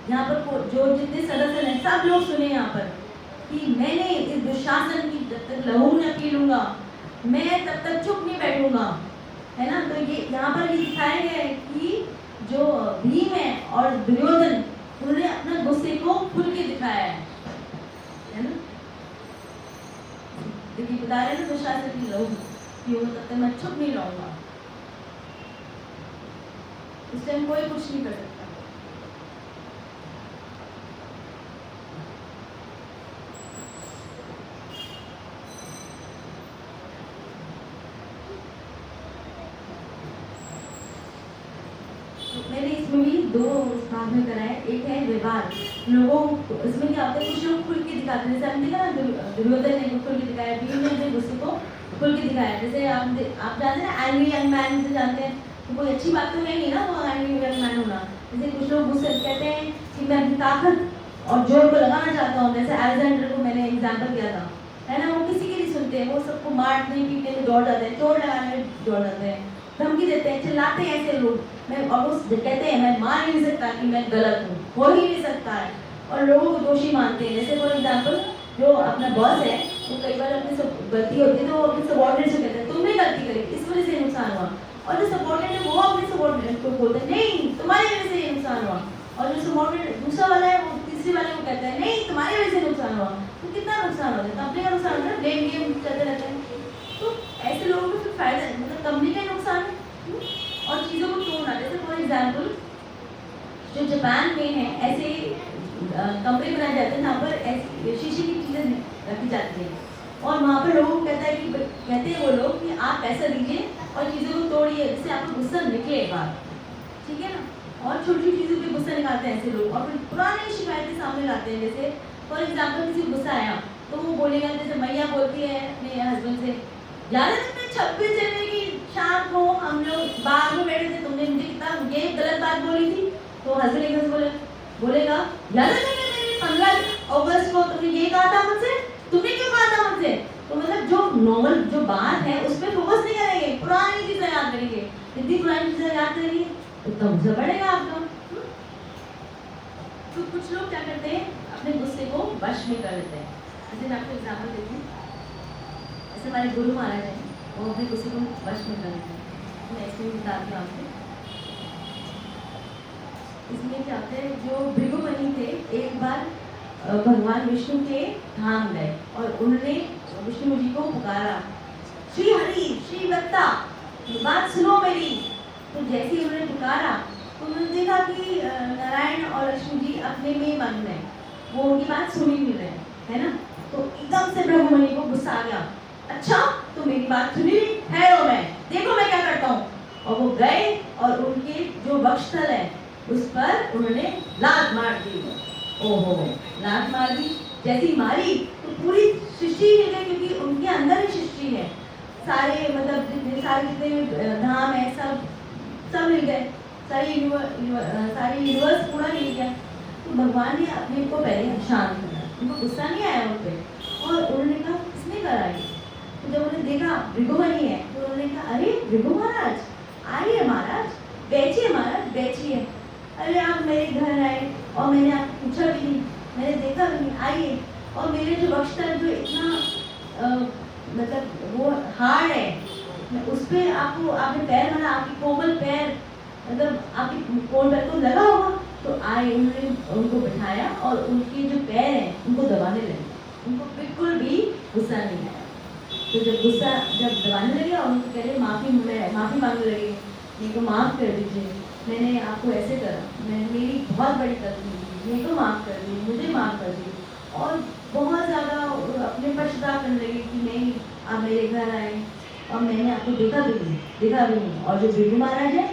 यहाँ पर जो जितने सदस्य हैं सब लोग सुने यहाँ पर कि मैंने इस दुशासन की जब तक लहू न पी लूंगा मैं तब तक चुप नहीं बैठूंगा, है ना। तो ये यहाँ पर ये दिखाया गया है कि जो भीम है और दुर्योधन उन्होंने अपना गुस्से को खुल के दिखाया है ना। देखिए बता रहे ना दुशासन की लहू कि वो तब तक मैं चुप नहीं रहूंगा, उस टाइम कोई कुछ नहीं कर सकता। मैंने इसमें भी दो भाग में करा है। एक है व्यवहार, लोगों इसमें क्या होता है कुछ लोग खुल के दिखाते हैं, जैसे हमने देखा ना दुर्योधन ने खुल के दिखाया, भीम ने अपने गुस्से को खुल के दिखाया। जैसे आप जानते हैं ना एंग्री यंग मैन से जानते हैं, तो कोई अच्छी बात तो है नहीं ना वो एंग्री यंग मैन होना। जैसे कुछ लोग गुस्से कहते हैं कि मैं अपनी ताकत और जोर को लगाना चाहता हूँ, जैसे अलेक्जेंडर को मैंने एग्जाम्पल दिया था, है ना। वो किसी की नहीं सुनते हैं, वो सबको मारने पीटने में दौड़ जाते हैं, चोट लगाने में दौड़ जाते हैं, धमकी देते हैं, चिल्लाते हैं ऐसे लोग। मैं और वो कहते हैं मैं मान नहीं सकता कि मैं गलत हूँ, हो ही नहीं सकता है, और लोगों को दोषी मानते हैं। जैसे फॉर एग्जाम्पल जो अपना बॉस है वो कई बार अपनी गलती होती है तो वो अपने सबॉर्डिनेट से कहते हैं तुमने गलती करी इस वजह से नुकसान हुआ, और जो सबॉर्डिनेट है वो अपने सबॉर्डिनेट को बोलते हैं नहीं तुम्हारी वजह से ये नुकसान हुआ, और जो सबॉर्डिनेट दूसरा वाला है वो तीसरे वाले को कहता है नहीं तुम्हारी वजह से नुकसान हुआ। तो कितना नुकसान होता है, कंपनी का नुकसान होता है, ब्लेम गेम चलते रहते हैं। तो ऐसे लोगों को फिर फायदा मतलब कंपनी का नुकसान है और चीज़ों को तोड़ना। जैसे फॉर एग्जाम्पल जो जापान में है ऐसे कमरे बनाए जाते हैं जहाँ पर ऐसी शीशे की चीज़ें रखी जाती हैं और वहाँ पर लोगों को कहते हैं वो लोग कि आप पैसा दीजिए और चीज़ों को तोड़िए जिससे आपको गुस्सा निकले एक बार, ठीक है ना। और छोटी छोटी चीज़ों पे गुस्सा निकालते हैं ऐसे लोग और फिर पुरानी शिकायतें सामने लाते हैं। जैसे फॉर एग्जाम्पल किसी को गुस्सा आया तो वो बोलेगा, जैसे मैया बोलती है अपने हस्बैंड से, याद है तुम्हें 26 जनवरी की शाम को हम लोग बाग में बैठे थे, तुमने मुझे कितना ये गलत बात बोली थी। तो हस्बैंड एकदम बोलेगा, याद है तुम्हें मेरे 15 अगस्त को तुमने ये कहा था मुझसे, तुमने क्यों कहा था मुझसे। तो मतलब जो नॉर्मल जो बात है उस पर फोकस नहीं करेंगे, पुरानी चीजें याद करेंगे। जितनी पुरानी चीजें याद करेंगे उतना गुस्सा बढ़ेगा आपका। तो कुछ लोग क्या करते हैं, अपने गुस्से को वश में कर लेते हैं। जैसे मैं आपको एग्जाम्पल देती हूँ, ऐसे हमारे गुरु महाराज हैं, वो अपने गुस्से को वश में कर लेते हैं। मैं इसमें बताती हूँ आपको। इसमें क्या होता है, जो भृगुमुनि थे एक बार भगवान विष्णु के धाम गए और उन्होंने विष्णु जी को पुकारा, श्री हरि श्री वत्ता बात सुनो मेरी। तो जैसे ही उन्होंने पुकारा तो उन्होंने देखा कि नारायण और लक्ष्मी जी अपने में मग्न है, वो उनकी बात सुन ही नहीं रहे, है ना। तो एकदम से भृगुमुनि को गुस्सा आ गया, अच्छा तो मेरी बात सुनी है, मैं देखो मैं क्या करता हूँ। और वो गए और उनके जो वक्षस्थल है उस पर उन्होंने लात मार दी। ओहो, लात मार दी, जैसी मारी तो पूरी सृष्टि हिल गई, क्योंकि उनके अंदर ही सृष्टि है। सारे मतलब जितने धाम है सब हिल गए, सारी यूनिवर्स पूरा हिल गया। तो भगवान ने अपने को पहले शांत किया, उनको गुस्सा नहीं आया उन पर और उन्होंने कहा किसने करा ये। तो जब उन्होंने देखा भृगुमुनि है तो उन्होंने कहा, अरे भृगु महाराज आइए महाराज, बैठिए महाराज बैठिए। अरे आप मेरे घर आए और मैंने आपको पूछा भी नहीं, मैंने देखा भी नहीं, आइए। और मेरे जो वक्षस्थल जो इतना मतलब वो हार्ड है, मैं उस पर आपने पैर मारा, आपकी कोमल पैर मतलब आपकी कोमल पैर को लगा होगा। तो आए, उन्होंने उनको बिठाया और उनके जो पैर हैं उनको दबाने लगे, उनको बिल्कुल भी गुस्सा नहीं आया। तो जब दबाने लगे और उनको कह रहे माफ़ी मांगने लगे, मेरे को माफ़ कर दीजिए, मैंने आपको ऐसे करा, मेरी बहुत बड़ी गलती थी, मेरे को माफ़ कर दी, मुझे माफ़ कर दी। और बहुत ज़्यादा अपने पश्चाताप करने लगे कि नहीं आप मेरे घर आए और मैंने आपको देखा भी नहीं। और जो भृगु महाराज है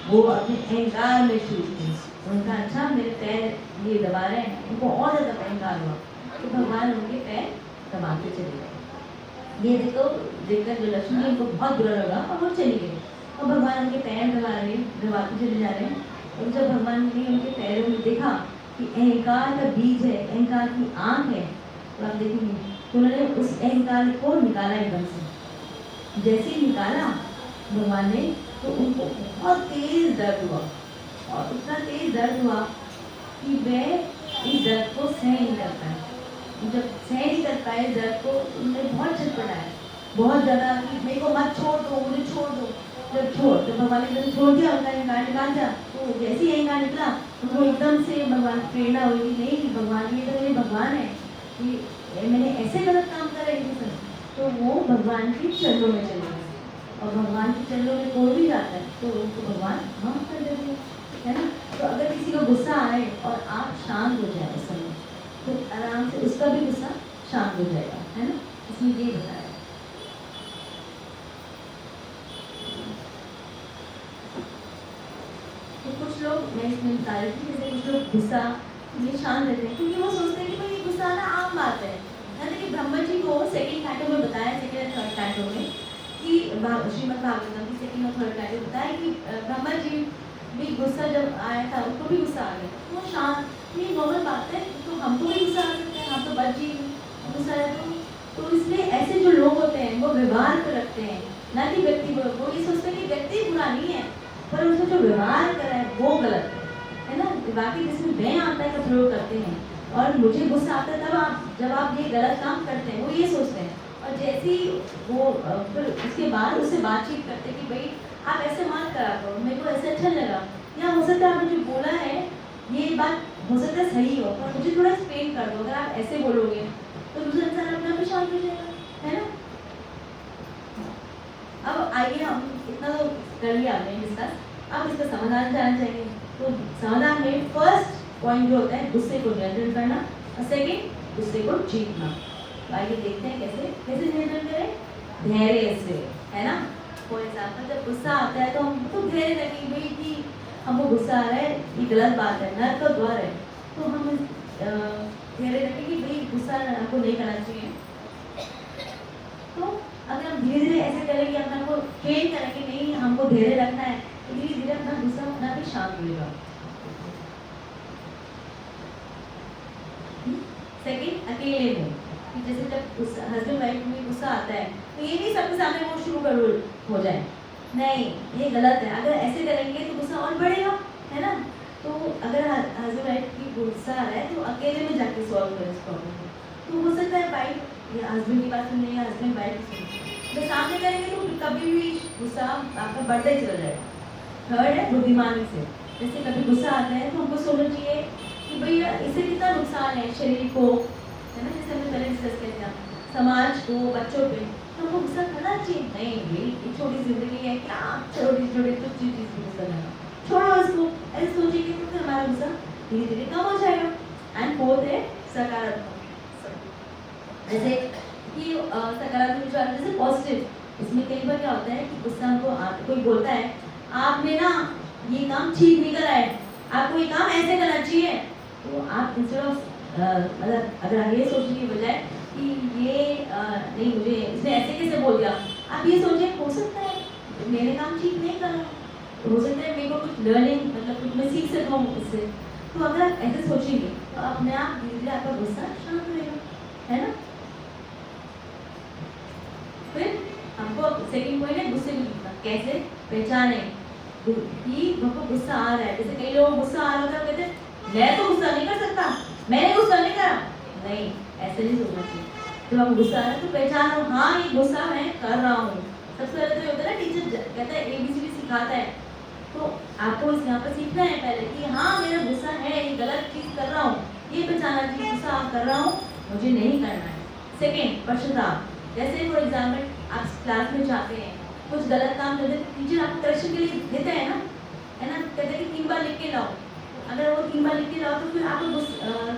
वो अपने अहंकार में छूट थे, उनका अच्छा मेरे पैर ये दबा रहे हैं, उनको और ज़्यादा अहंकार हुआ। तो भगवान उनके पैर दबाते चले गए। ये देखकर जो लक्ष्मी उनको बहुत बुरा लगा और वो चली गई। और भगवान उनके पैर दबाते चले जा रहे हैं। और जब भगवान ने उनके पैरों में देखा कि अहंकार का बीज है, अहंकार की आँख है, तो आप देखेंगे तो उन्होंने उस अहंकार को निकाला एकदम से। जैसे ही निकाला भगवान ने तो उनको बहुत तेज दर्द हुआ और इतना तेज दर्द हुआ कि वह इस दर्द को सहन नहीं कर पाए। जब सहन नहीं कर पाए दर्द को, उन्होंने बहुत छटपटाया, बहुत ज़्यादा कि मेरे को मत छोड़ दो, मुझे छोड़ दो। जब भगवान ने छोड़ दिया, उनका अहंकार निकाल दिया, तो जैसे ही अहंकार निकला उनको एकदम से भगवान प्रेरणा हुई कि नहीं भगवान, ये तो मेरे भगवान है कि मैंने ऐसे गलत काम करा इनके साथ। तो वो भगवान के चरणों में चले गए और भगवान के चरणों में कोई भी जाता है तो उनको भगवान माफ कर देते हैं, है ना। तो अगर किसी को गुस्सा आए और आप शांत हो जाए उस समय, तो आराम से उसका भी गुस्सा शांत हो जाएगा, है ना। इसमें ये बताया। तो कुछ लोग, मैं इसमें बता रही थी, जैसे कुछ लोग गुस्सा ये शांत रहते हैं क्योंकि वो सोचते हैं कि भाई ये गुस्सा आना आम बात है। कि ब्रह्मा जी को सेकंड कैंटो में बताया, सेकंड और थर्ड कैंटो में कि श्रीमद् भागवतम की सेकंड और थर्ड कैंटो बताया कि ब्रह्मा जी भी गुस्सा जब आया था उनको भी गुस्सा आ गया, तो वो शांत, ये नॉर्मल बात है, तो हमको भी गुस्सा आ सकता है, हम तो बच जी गुस्सा है। तो इसलिए ऐसे जो लोग होते हैं वो व्यवहार पर रखते हैं, ना कि व्यक्ति को। वो ये सोचते हैं कि व्यक्ति बुरा नहीं है, पर उसने जो व्यवहार करा है वो गलत है ना। बाकी जिसमें मैं आता है का प्रयोग करते हैं और मुझे गुस्सा आता है तब जब आप ये गलत काम करते हैं, वो ये सोचते हैं। और जैसे ही वो फिर उसके बाद उससे बातचीत करते हैं कि भाई आप ऐसे मत करा करो, मेरे को ऐसे अच्छा लगा, या हो सकता है आपने जो बोला है ये बात हो सकता है सही हो, पर मुझे थोड़ा एक्सप्लेन कर दो। अगर आप ऐसे बोलोगे तो दूसरा इंसान अपने आप ही शांत हो जाएगा, है ना। अब आइए हम इतना तो कर लिया आपने डिस्कस, अब इसका समाधान जानना चाहिए। तो समाधान में फर्स्ट पॉइंट जो होता है गुस्से को नियंत्रण करना और सेकंड गुस्से को जीतना। तो आइए देखते हैं कैसे कैसे नियंत्रण करें। धैर्य से, है ना। फॉर एग्जाम्पल जब गुस्सा आता है तो हम तो धैर्य रखें भाई कि हमको गुस्सा आ रहा है, ये गलत बात है, नर्क का द्वार है, तो हम धैर्य रखें कि भाई गुस्सा हमको नहीं करना चाहिए। तो अगर हम धीरे धीरे ऐसे करेंगे, अपना को ट्रेन करेंगे नहीं हमको धैर्य रखना है, तो धीरे धीरे अपना गुस्सा अपना भी शांत होगा। सेकंड, अकेले में कि जैसे जब हस्बैंड वाइफ में गुस्सा आता है तो ये नहीं सबके सामने वो शुरू कर हो जाए, नहीं ये गलत है। अगर ऐसे करेंगे तो गुस्सा और बढ़ेगा, है ना। तो अगर हस्बैंड वाइफ की गुस्सा आ रहा है तो अकेले में जाके सॉल्व करें इस प्रॉब्लम को। तो हो सकता है वाइफ या हस्बैंड की बात सुने या हस्बैंड वाइफ की सुने, जब सामने करेंगे तो कभी भी गुस्सा आपका बढ़ता ही चला जाएगा। थर्ड है बुद्धिमानी से, जैसे कभी गुस्सा आता है तो हमको सोचना चाहिए कि भैया इससे कितना नुकसान है शरीर को, है ना, जैसे हमने पहले डिस्कस किया था, समाज को, बच्चों पे, तो हमको गुस्सा करना चाहिए। नहीं भाई ये छोटी जिंदगी है, क्या छोटी छोटी कुछ चीज गुस्सा करना, छोड़ो इसको। ऐसे सोचेंगे तो फिर हमारा गुस्सा धीरे धीरे कम हो जाएगा। एंड फोर्थ है सकारात्मक, जैसे कि सकारात्मक विचार जैसे पॉजिटिव। इसमें कई बार क्या होता है कि गुस्सा हमको कोई बोलता है आपने ना ये काम ठीक नहीं करा है, आपको ये काम ऐसे करना चाहिए, तो आप इंस्टेड ऑफ मतलब अगर आप ये सोचने की बजाय कि ये नहीं मुझे इसने ऐसे कैसे बोल दिया, आप ये सोचें हो सकता है मेरे काम ठीक नहीं कर रहा, हो सकता है मेरे को कुछ लर्निंग मतलब कुछ मैं सीख सकता हूँ इससे। तो अगर आप ऐसे सोचेंगे तो अपने आप धीरे धीरे आपका गुस्सा शांत रहेगा, है ना। फिर हमको सेकंड पॉइंट है गुस्से को जीतना। कैसे पहचाने कि हमको गुस्सा आ रहा है। जैसे कई लोगों को गुस्सा आ रहा होता है, कहते हैं मैं तो गुस्सा नहीं कर सकता, मैंने गुस्सा नहीं करा। नहीं, ऐसे नहीं सोचना चाहिए। जब आपको गुस्सा आ रहा है तो पहचानो हाँ ये गुस्सा मैं कर रहा हूँ। सबसे पहले तो होता है ना टीचर कहता है ABCD सिखाता है, तो आपको यहाँ पर सीखना है पहले कि हाँ मेरा गुस्सा है, ये गलत चीज़ कर रहा हूँ, ये पहचाना चाहिए गुस्सा कर रहा हूँ, मुझे नहीं करना है। सेकेंड पश्चाताप, जैसे फॉर एग्जाम्पल आप क्लास में जाते हैं कुछ गलत काम करते हैं, टीचर आपको करेक्शन के लिए देते हैं ना, है ना, कहते हैं कि 3 बार लिख के लाओ। अगर वो 3 बार लिख के लाओ तो फिर आपको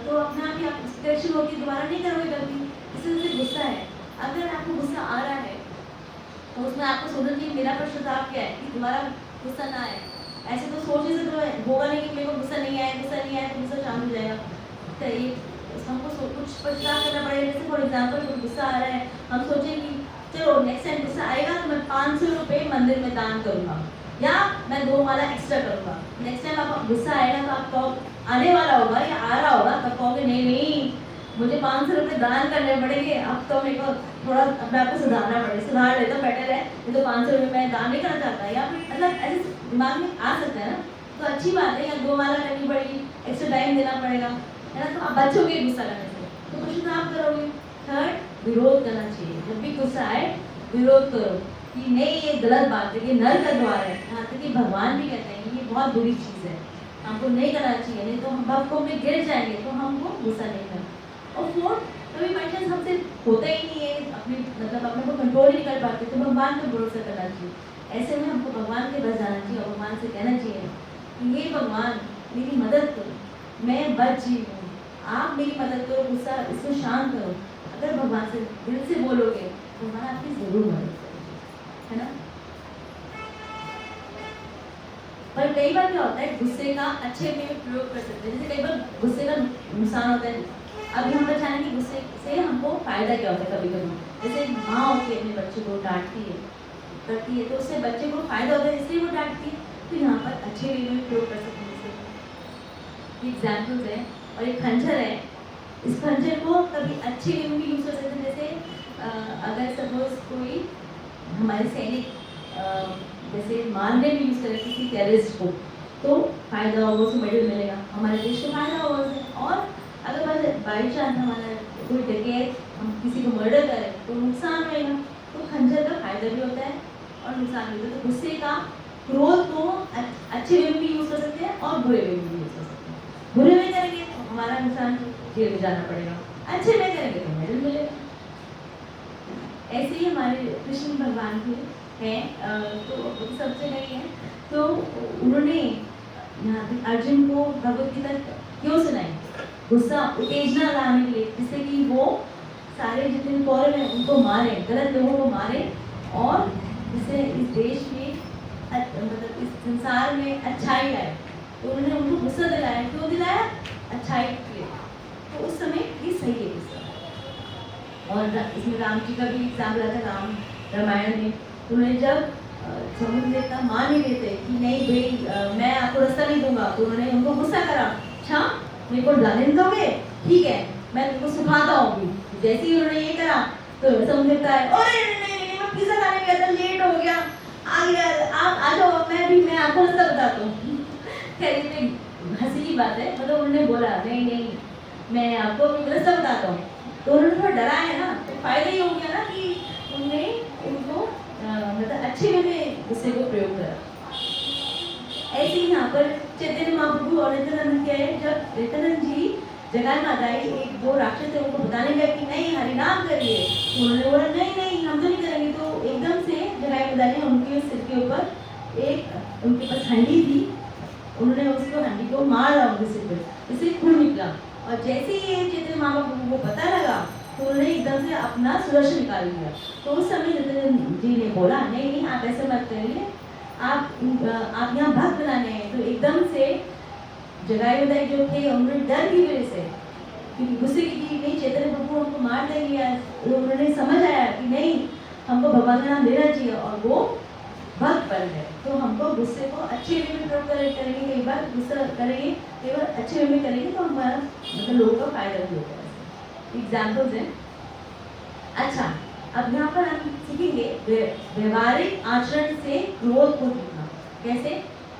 तो अपने आप ही आप करेक्शन होती है, दोबारा नहीं करोगे गलती। इससे गुस्सा है। अगर आपको गुस्सा आ रहा है तो उसमें आपको सोचना चाहिए मेरा पश्चाताप क्या है कि दोबारा गुस्सा ना आए। ऐसे तो सोचने से तो होगा नहीं कि मेरे को गुस्सा नहीं आया तो गुस्सा शांत हो जाएगा। तो ये हमको कुछ पश्चाताप करना पड़ेगा। जैसे फॉर एग्जाम्पल कोई गुस्सा आ रहा है, हम सोचें कि चलो नेक्स्ट टाइम गुस्सा आएगा तो मैं 500 रुपये मंदिर में दान करूँगा या मैं 2 माला एक्स्ट्रा करूँगा। नेक्स्ट टाइम आपका गुस्सा आएगा तो आपको आने वाला होगा या आ रहा होगा तब कहोगे नहीं मुझे 500 रुपये दान करने पड़ेंगे, अब तो मेरे को थोड़ा अपने आप को सुधारना पड़ेगा, सुधार लेता बेटर है, ये तो 500 रुपये मैं दान नहीं करना चाहता। या फिर मतलब ऐसे दिमाग में आ सकता है ना, तो अच्छी बात है। या 2 माला करनी पड़ेगी, एक्स्ट्रा टाइम देना पड़ेगा, है ना, तो आप बचोगे गुस्सा करने से, तो कुछ आप करोगे। थर्ड विरोध करना चाहिए। जब भी गुस्सा आए विरोध करो कि नहीं ये गलत बात है, ये नर का द्वार है। यहाँ तक कि भगवान भी कहते हैं ये बहुत बुरी चीज़ है, हमको नहीं करना चाहिए, नहीं तो हम भक्तों में गिर जाएंगे, तो हमको गुस्सा नहीं करना। और फोर्थ, कभी बाई चांस हमसे होता ही नहीं है, अपने मतलब अपने को कंट्रोल ही नहीं कर पाते, तो भगवान पर भरोसा करना चाहिए। ऐसे में हमको भगवान के पास जाना चाहिए और भगवान से कहना चाहिए कि ये भगवान मेरी मदद करो, मैं बच जी हूँ, आप मेरी मदद करो, गुस्सा इसको शांत करो। अगर भगवान से दिल से बोलोगे तो भगवान आपकी जरूर मदद करेगा, है ना। पर कई बार क्या होता है गुस्से का अच्छे में प्रयोग कर सकते हैं। जैसे कई बार गुस्से का नुकसान होता है। अब हम पहचानें कि गुस्से से हमको फायदा क्या होता है। कभी कभी जैसे माँ होती है अपने बच्चे को डांटती है करती है, तो उससे बच्चे को फायदा होता है इसलिए वो डांटती है। तो यहाँ पर अच्छे वे में प्रयोग कर सकते हैं। जैसे एग्जाम्पल्स है और एक खंजर है, इस खंजर को कभी अच्छे वे में भी यूज़ कर सकते हैं। जैसे अगर सपोज कोई हमारे सैनिक जैसे मारने में यूज़ करें किसी टेररिस्ट को, तो फायदा होगा, उसको मेडल मिलेगा, हमारे देश को फायदा होगा उससे। और अगर बाई चांस हमारा कोई डकैत हम किसी को मर्डर करें तो नुकसान होगा। तो खंजर का फायदा भी होता है और नुकसान भी होता है। तो गुस्से का क्रोध को अच्छे वे में भी यूज़ कर सकते हैं और बुरे वे में भी यूज़ कर सकते हैं। बुरे में करेंगे तो हमारा नुकसान जेल में जाना पड़ेगा, अच्छे में करेंगे तो मेडल मिलेगा। ऐसे ही हमारे कृष्ण भगवान के हैं, तो सबसे नहीं है, तो उन्होंने यहाँ पे अर्जुन को भगवत गीता क्यों सुनाई? गुस्सा उत्तेजना लाने के लिए, जिससे कि वो सारे जितने कौरव हैं उनको मारे, गलत लोगों को मारे, और जिससे इस देश में मतलब इस संसार में अच्छाई आए। तो उन्होंने उनको गुस्सा दिलाया, क्यों दिलाया? अच्छाई के लिए। तो उस समय ये सही है गुस्सा। और इसमें राम जी का भी एग्जाम्पल आता है, राम रामायण में उन्होंने जब समुद्र देवता मान ही लेते कि नहीं भाई मैं आपको रास्ता नहीं दूंगा, तो उन्होंने उनको गुस्सा करा, अच्छा मेरे को जाने नहीं दोगे, ठीक है मैं तुमको सुखाता हूँ। जैसे ही उन्होंने ये करा तो समुद्र देवता है, अरे नहीं मैं पिज्जा खाने गया था, लेट हो गया, आ गया, आप आ जाओ, मैं आपको रास्ता बताता हूँ। खैर ये हंसी की बात है, मतलब उन्होंने बोला नहीं नहीं मैं आपको रास्ता बताता हूँ। तो उन्होंने थोड़ा डरा है ना, तो फायदा ही हो गया ना कि उन्होंने उनको मतलब अच्छे वे में गुस्से को प्रयोग करा। ऐसे ही यहाँ पर चैतन्य महाप्रभु और नित्यानंद क्या है, जब नित्यानंद जी जगह में आई, एक दो राक्षस थे उनको बताने गए कि नहीं हरिनाम करिए, उन्होंने बोला नहीं नहीं हम तो नहीं करेंगे। तो एकदम से जगह में उनके सिर के ऊपर एक उनके पास हंडी थी, उन्होंने उसको हंडी को मारा उनके सिर पर, इससे खून निकला। और जैसे ही ये चैतन्य महाप्रभु को पता लगा तो उन्होंने एकदम से अपना सुदर्शन निकाल लिया। तो उस समय नित्यानंद जी ने बोला नहीं नहीं आप ऐसे मत करिए, आप यहाँ भक्त बनाने हैं। तो एकदम से जगाई उदाई जो थे उन्होंने डर की वजह से, क्योंकि गुस्से की नहीं चैतन्य प्रभु हमको मार देंगे, तो उन्होंने समझ आया कि नहीं हमको भगवान का नाम लेना चाहिए, और वो भक्त बन गए। तो हमको गुस्से को अच्छे वे में प्रयोग करेंगे, कई बार गुस्सा करेंगे, कई बार अच्छे वे में करेंगे तो हमारा मतलब लोगों का फायदा भी होता है। एग्जाम्पल्स हैं। अच्छा अब यहाँ पर हम सीखेंगे व्यवहारिक आचरण से क्रोध को जीतना। कैसे?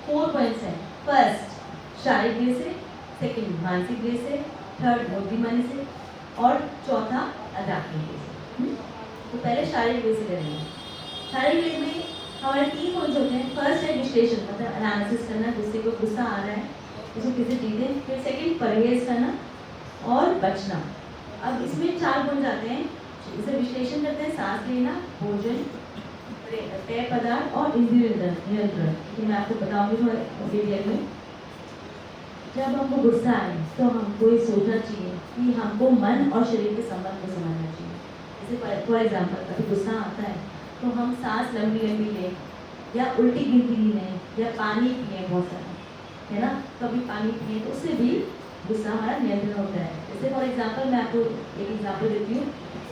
4 पॉइंट्स हैं। फर्स्ट शारीरिक वे से, सेकंड मानसिक वे से, थर्ड बुद्धिमानी से, और चौथा आध्यात्मिक वे से। तो पहले शारीरिक वे से करेंगे। शारीरिक वे में हमारे 3 पॉइंट्स होते हैं। फर्स्ट है विश्लेषण, मतलब एनालिसिस करना, जिससे कोई गुस्सा आ रहा है उसको किसी जीतें। फिर सेकंड परहेज करना और बचना। अब इसमें 4 गुण जाते हैं। इसे विश्लेषण करते हैं, सांस लेना, भोजन, पेय पदार्थ और इंद्रिय नियंत्रण। तो मैं आपको बताऊंगी थोड़ा डिटेल में। जब हमको गुस्सा आए तो हमको ये सोचना चाहिए कि हमको मन और शरीर के संबंध को समझना चाहिए। जैसे फॉर एग्जाम्पल कभी गुस्सा आता है तो हम सांस लंबी लंबी लें, या उल्टी गिनती लें, या पानी पिए बहुत सारा, है ना, कभी पानी पिए तो उससे भी गुस्सा हमारा नियंत्रण होता है। जैसे फॉर एग्जाम्पल मैं आपको एक एग्जाम्पल देती हूँ।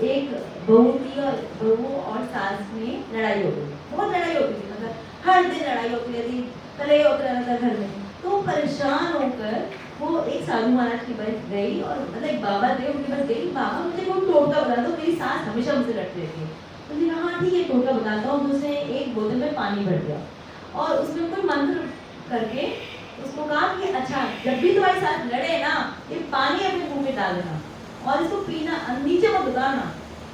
एक बहू और सास में लड़ाई हो गई, बहुत लड़ाई होती थी, मतलब हर दिन लड़ाई होती रहती, कलह होता रहता घर में। तो परेशान होकर वो एक साधु महाराज के पास गई, और मतलब एक बाबा थे उनके पास गई, बाबा मुझे कोई टोटका बता दो, मेरी सास हमेशा मुझसे लड़ती रहती है। तो मैंने कहा हाँ ठीक है टोटका बताता हूँ। तो उसने एक बोतल में पानी भर दिया और उसमें कोई मंत्र करके उसको कहा कि अच्छा जब भी तुम्हारे साथ लड़े ना, ये पानी अपने मुंह में डाल देना और इसको पीना, नीचे मत उतारना,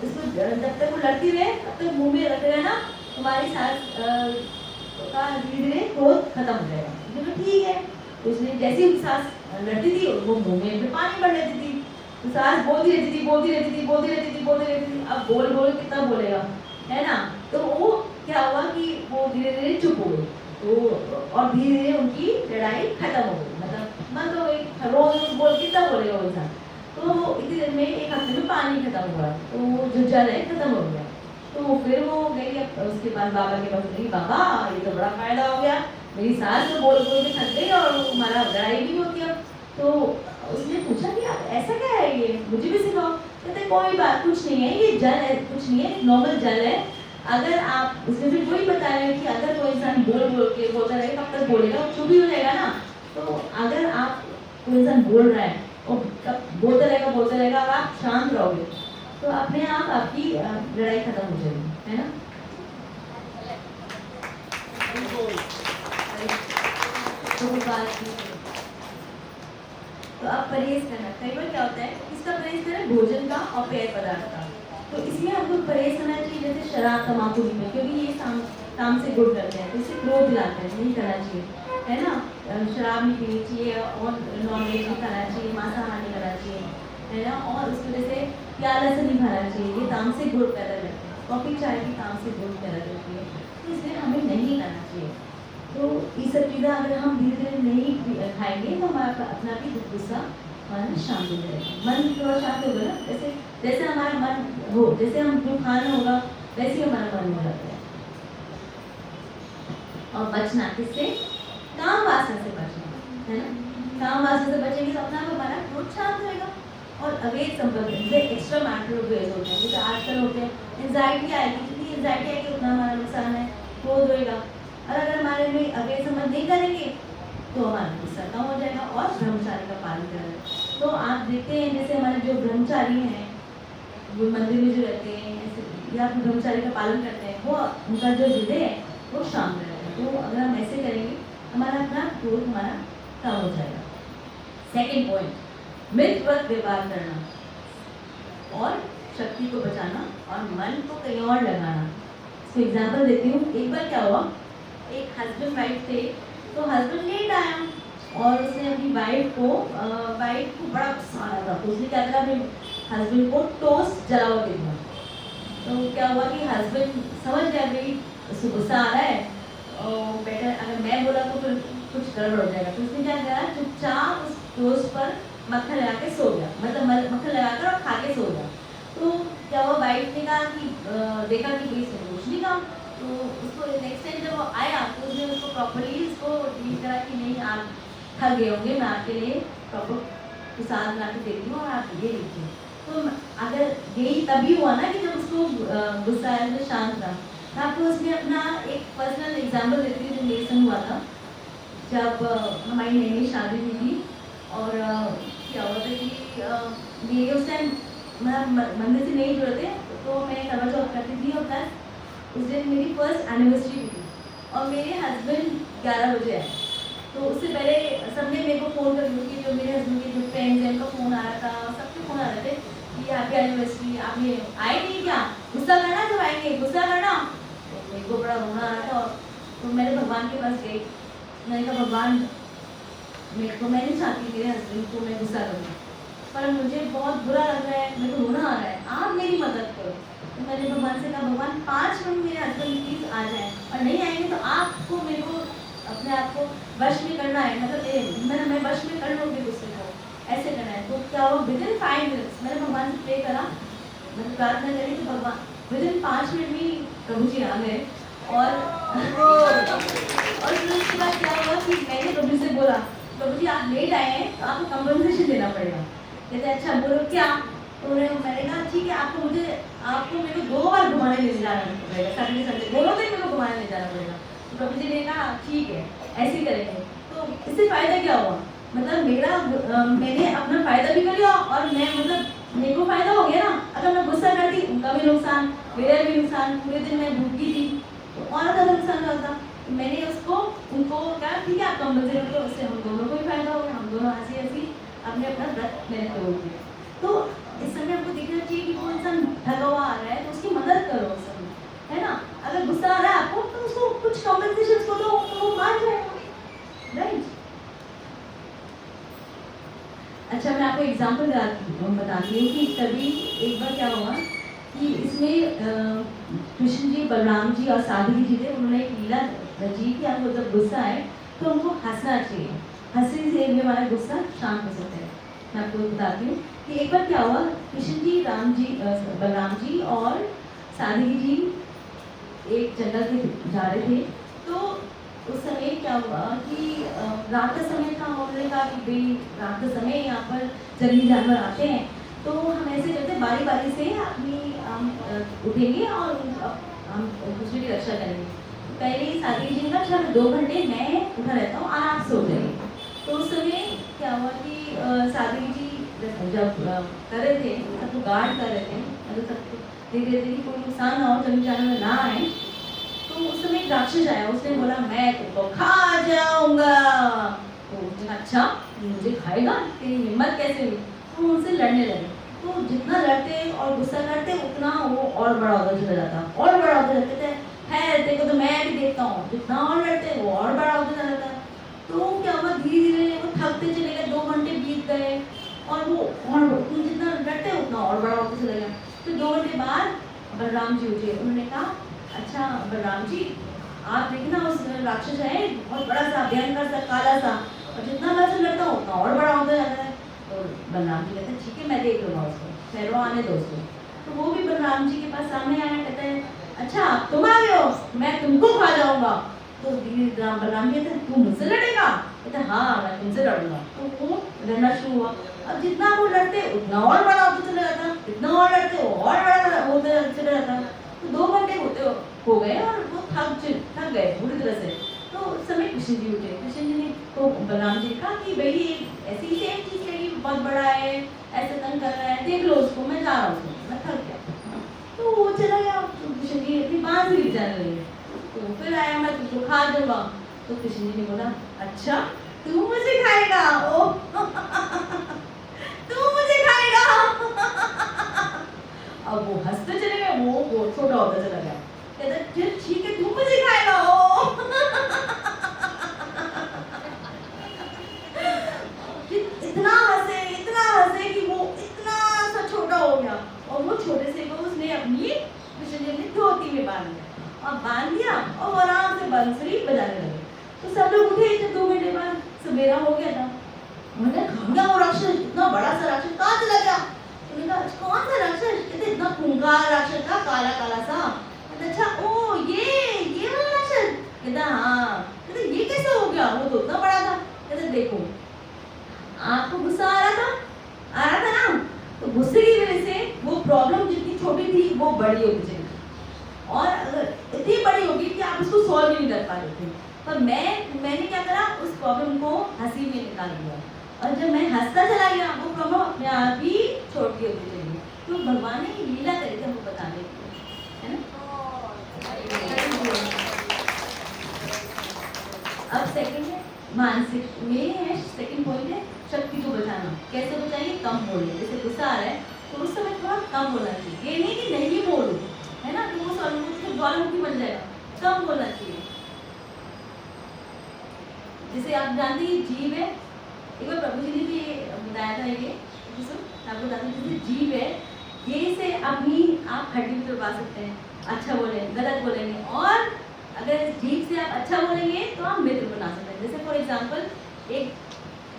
इसको जब तक वो लड़ती रहे तब तक मुंह में रखते रहना, तुम्हारी सास का धीरे धीरे क्रोध खत्म हो जाएगा। तो ठीक है। तो उसने जैसे ही सास लड़ती थी वो मुंह में पानी भर लेती थी, तो सास बोलती रहती थी बोलती रहती थी बोलती रहती थी बोलती रहती थी। अब बोल बोल कितना बोलेगा, है ना। तो वो क्या हुआ कि वो धीरे धीरे चुप हो गई, तो और धीरे धीरे उनकी लड़ाई खत्म हो गई, मतलब बंद हो गई। रोज बोल कितना बोलेगा वो इंसान। तो इतनी देर में एक हफ्ते में पानी खत्म हुआ, तो वो जो जल है खत्म हो गया। तो फिर वो गई, उसके बाद बाबा के पास गई, बाबा ये तो बड़ा फायदा हो गया, मेरी सास तो बोल बोल के थक गई और हमारा लड़ाई भी होती है। तो उसने पूछा कि आप ऐसा क्या है, ये मुझे भी सिखाओ। कहते कोई बात कुछ नहीं है, ये जल है, कुछ नहीं है, नॉर्मल जल है। अगर आप उसने फिर वही बताया कि अगर कोई इंसान बोल बोल के बोलता रहेगा कब तक बोलेगा, वो चुप ही हो जाएगा ना। तो अगर आप कोई इंसान बोल रहा है और बोलता रहेगा और आप शांत रहोगे तो अपने आप आपकी लड़ाई खत्म हो जाएगी, है ना। तो आप परहेज करना, कई बार क्या होता है इसका परहेज करें भोजन का और पेय पदार्थ का। तो इसमें हमको परहेज करना चाहिए, जैसे शराब तम्बाकू पीना, क्योंकि ये काम से गुड़ करते हैं, तो इससे क्रोध दिलाते हैं, नहीं करना चाहिए, है ना। शराब नहीं पीनी चाहिए और नॉनवेज नहीं खाना चाहिए, मांसाहार नहीं करना चाहिए, है ना। और उसकी वजह से प्याला से नहीं खाना चाहिए, ये तामसिक गुण पैदा करते हैं। कॉफी चाय भी तामसिक गुण पैदा करती है, तो इसलिए हमें नहीं करना चाहिए। तो ये सब चीज़ें अगर हम धीरे धीरे नहीं खाएंगे तो हमारा अपना भी गुस्सा हमारा शांत हो जाएगा, मन थोड़ा शांत होगा ना, जैसे जैसे हमारा मन हो, जैसे हम जो खाना होगा वैसे ही हमारा मन हो जाता है। और बचना किससे? काम वासना से बचना, है ना। काम वासना से बचेंगे तो अपना हमारा क्रोध शांत रहेगा। और अवैध संपर्क जैसे एक्स्ट्रा मैरिटल अफेयर्स होते हैं, जैसे आजकल होते हैं, एंजाइटी आएगी, जितनी एंजाइटी आएगी उतना हमारा नुकसान है, क्रोध होएगा। और अगर हमारे में अवैध संबंध नहीं करेंगे तो हमारा गुस्सा कम हो जाएगा और ब्रह्मचारी का पालन करेंगे। तो आप देखते हैं जैसे हमारे जो ब्रह्मचारी हैं, वो मंदिर में जो रहते हैं ऐसे या फिर ब्रह्मचारी का पालन करते हैं, वो उनका जो हृदय है वो शांत रहेगा। तो अगर हम ऐसे करेंगे हमारा अपना क्रोध हमारा कम हो जाएगा। सेकेंड पॉइंट, मित्रवत व्यवहार करना और शक्ति को बचाना और मन को कहीं और लगाना। इसको एग्जाम्पल देती हूँ। एक बार क्या हुआ, एक हस्बैंड वाइफ थे, तो हस्बैंड लेट आया और उसने अपनी वाइफ को बड़ा गुस्सा आया था, तो उसने क्या करा, अपने हस्बैंड को टोस्ट जला हुआ दे दिया। तो क्या हुआ कि हस्बैंड समझ गया भाई उसको गुस्सा आ रहा है और बेटर अगर मैं बोला तो फिर कुछ गड़बड़ हो जाएगा, तो उसने क्या करा, चुपचाप उस टोस्ट पर मक्खन लगा के सो गया, मतलब मक्खन लगाकर और खा के सो गया। तो क्या हुआ, वाइफ ने कहा कि देखा कि भाई इसने कुछ नहीं कहा, तो उसको नेक्स्ट टाइम जब वो आया तो उसने उसको प्रॉपर्ली उसको डील करा कि नहीं आप थक गए होंगे, मैं आपके लिए प्रॉपर प्रसाद बना के देती हूँ और आप ये लीजिए। तो अगर यही तभी हुआ ना कि जब उसको गुस्सा आया तो शांत रहा। मैं आपको उसमें अपना एक पर्सनल एग्जाम्पल देती हूँ जो मेरे संग हुआ था। जब हमारी नई नई शादी हुई थी और क्या हुआ था कि मेरे उस टाइम मंदिर से नहीं जुड़े थे, तो मैं करवा चौथ करती थी और प्लस उस दिन मेरी फर्स्ट एनिवर्सरी थी और मेरे हस्बैंड 11 बजे आए। तो उससे पहले सबने मेरे को फ़ोन कर दिया कि जो मेरे हस्बैंड के जो फ्रेंड्स हैं उनका फ़ोन आ रहा था, सबके फ़ोन आ रहे थे कि हैप्पी एनिवर्सरी, आपने आए नहीं क्या, गुस्सा करना जब आएंगे गुस्सा करना। तो मेरे को बड़ा रोना आ रहा था और तो मैंने भगवान के पास गई, मैंने कहा भगवान मेरे को, मैं नहीं चाहती मेरे हस्बैंड को मैं गुस्सा करूँ, पर मुझे बहुत बुरा लग रहा है, मेरे को रोना आ रहा है, आप मेरी मदद करो। तो मैंने भगवान से कहा भगवान 5 मिनट मेरे हस्बैंड प्लीज़ आ जाए, और नहीं आएंगे तो आपको मेरे को अपने आप को वश में करना है, मतलब मैं वश में कर लूँगी गुस्से को, ऐसे करना है। तो क्या हुआ, विदिन 5 मिनट्स मैंने भगवान से प्रे करा, मैंने प्रार्थना करी, तो भगवान विदिन 5 मिनट में प्रभु जी आ गए। और फिर उसके बाद क्या हुआ कि मैंने प्रभु से बोला प्रभु जी आप लेट आए हैं तो आपको कंपनसेशन देना पड़ेगा। कहते अच्छा बोलो क्या, तो मैंने कहा ठीक है आपको मेरे को 2 बार घुमाने ले जाना पड़ेगा, सैटरडे संडे दोनों दिन मेरे को घुमाने ले जाना पड़ेगा। तो प्रभु जी ने कहा ठीक है ऐसे ही करेंगे। तो इससे फ़ायदा क्या हुआ, मतलब मैंने अपना फ़ायदा भी कर लिया और मैं मतलब मेरे को फ़ायदा हो गया ना। अगर मैं गुस्सा करती उनका भी नुकसान, मेरा भी नुकसान, पूरे दिन मैं भूखी थी तो और ज़्यादा नुकसान होता। मैंने उनको कहा ठीक है आप कंपनसेट करो, उससे हम दोनों को भी फायदा होगा, हम दोनों हंसी हंसी अपना व्रत मैंने तोड़ दिया। तो इस समय आपको देखना चाहिए कि कोई इंसान थका हुआ आ रहा है तो उसकी मदद करो उस समय, है ना। अगर गुस्सा आ रहा है आपको तो उसको कुछ कॉम्पेंसेशन को दो तो वो मान जाएगा, राइट। अच्छा मैं आपको एग्जाम्पल बताती हूँ कि कभी एक बार क्या हुआ कि इसमें कृष्ण जी, बलराम जी और साधु जी थे, उन्होंने एक लीला रची कि आपको जब गुस्सा आए तो उनको हंसना चाहिए, हंसी से भी हमारा गुस्सा शांत हो सकता है। मैं आपको बताती हूँ कि एक बार क्या हुआ, कृष्ण जी, बलराम जी और साधु जी एक जंगल में जा रहे थे। तो उस समय क्या हुआ कि रात का समय था, उन्होंने कहा कि भाई रात का समय यहाँ पर जंगली जानवर आते हैं तो हम ऐसे करते बारी बारी से अपनी उठेंगे और हम दूसरे की रक्षा करेंगे। पहले ही साथी जी ने कहा अच्छा 2 घंटे मैं उठा रहता हूँ, आराम से हो जाएगी। तो उस समय क्या हुआ कि साथी जी जब कर रहे थे, सबको गार्ड कर रहे थे, मतलब सबको देख रहे थे कि कोई नुकसान ना हो, जंगली जानवर ना आए। तो उस समय एक राक्षस आया, उसने बोला मैं तुमको खा जाऊंगा। तो उसने कहा अच्छा मुझे खाएगा, तेरी हिम्मत कैसे हुई। तो उनसे लड़ने लगे। तो जितना लड़ते और गुस्सा करते उतना वो और बड़ा होता चला जाता, और बड़ा होता जाता थे। है देखो तो मैं भी देखता हूँ, जितना और लड़ते वो और बड़ा होता चला जाता। तो क्या हुआ, धीरे धीरे वो थकते चले गए, 2 घंटे बीत गए और वो और जितना लड़ते उतना और बड़ा होता चला गया। फिर 2 घंटे बाद बलराम जी उठे, उन्होंने कहा अच्छा बलराम जी आप देखना उस राक्षस है बहुत बड़ा सा भयंकर सा काला सा, और जितना मैं उससे लड़ता हूँ उतना और बड़ा होता जाता है। तो बलराम जी कहते हैं ठीक है मैं देख लूँगा उसको, ठहरो आने दो उसको। तो वो भी बलराम जी के पास सामने आया, कहते हैं अच्छा तुम आ गए हो, मैं तुमको खा जाऊंगा। तो बलराम जी कहते हैं तू मुझसे लड़ेगा? कहते हैं हाँ मैं तुमसे लड़ूंगा। तो वो लड़ना शुरू हुआ। अब जितना वो लड़ते उतना और बड़ा होता चला जाता, इतना और लड़ते वो और बड़ा होता चला जाता। तो 2 घंटे होते हो गए और वो थक गए पूरी तरह से। तो उस समय कृष्ण जी उठे। कृष्ण जी ने तो बलराम जी ने कहा कि भाई ऐसी सेम चीज है कि बहुत बड़ा है, ऐसे तंग कर रहा है, देख लो उसको, मैं जा रहा हूँ, मैं थक गया। तो वो चला गया। तो कृष्ण जी अपनी बांसुरी बजाने लगे। तो फिर आया मैं तुझको खा दूंगा। तो कृष्ण जी ने बोला अच्छा तू मुझे खाएगा? ओ तू मुझे खाएगा? अब वो हंसते चले गए, वो छोटा होता चला गया। कहता फिर ठीक है तू मुझे खाएगा? ओ इतना हंसे कि वो इतना सा छोटा हो गया। और वो छोटे से को उसने अपनी कृष्ण जी ने धोती में बांध दिया, और बांध दिया और वो आराम से बांसुरी बजाने लगे। तो सब लोग उठे। जब 2 घंटे बाद सवेरा हो गया था, उन्होंने कहा क्या वो राक्षस, इतना बड़ा सा राक्षस कहाँ चला गया? उन्होंने कहा कौन सा राक्षस? कहते इतना खूंखार राक्षस था, काला काला सा। कहते अच्छा ओ ये वाला राक्षस? कहता हाँ। कहते ये कैसे हो गया, वो तो इतना बड़ा था। कहते देखो आपको गुस्सा आ रहा था ना, तो गुस्से की वजह से वो प्रॉब्लम जितनी छोटी थी वो बड़ी होती चली, और अगर इतनी बड़ी होगी कि आप उसको सॉल्व नहीं कर पा रहे थे। पर मैंने क्या करा, उस प्रॉब्लम को हंसी में निकाल दिया, और जब मैं हंसता चला गया वो प्रॉब्लम अपने आप ही छोटी होती चली। तो भगवान ने लीला करी थी हमको बताने की, है ना। अब सेकंड है मानसिक में है, सेकंड पॉइंट है शक्ति को बचाना। कैसे बचाइए? कम बोले। जैसे गुस्सा आ रहा है तो उस समय थोड़ा कम बोलना चाहिए, ये नहीं कि नहीं बोलो, है ना, तो वो ज्वालामुखी बन जाएगा। कम बोलना चाहिए। जैसे आप जानते हैं जीव है, एक बार प्रभु जी ने भी बताया था, ये आपको बताते हैं जैसे जीव है, ये से अपनी आप हड्डी भी तोड़वा सकते हैं, अच्छा बोले गलत बोलेंगे, और अगर जीव से आप अच्छा बोलेंगे तो आप मित्र बना सकते हैं। जैसे फॉर एग्जाम्पल एक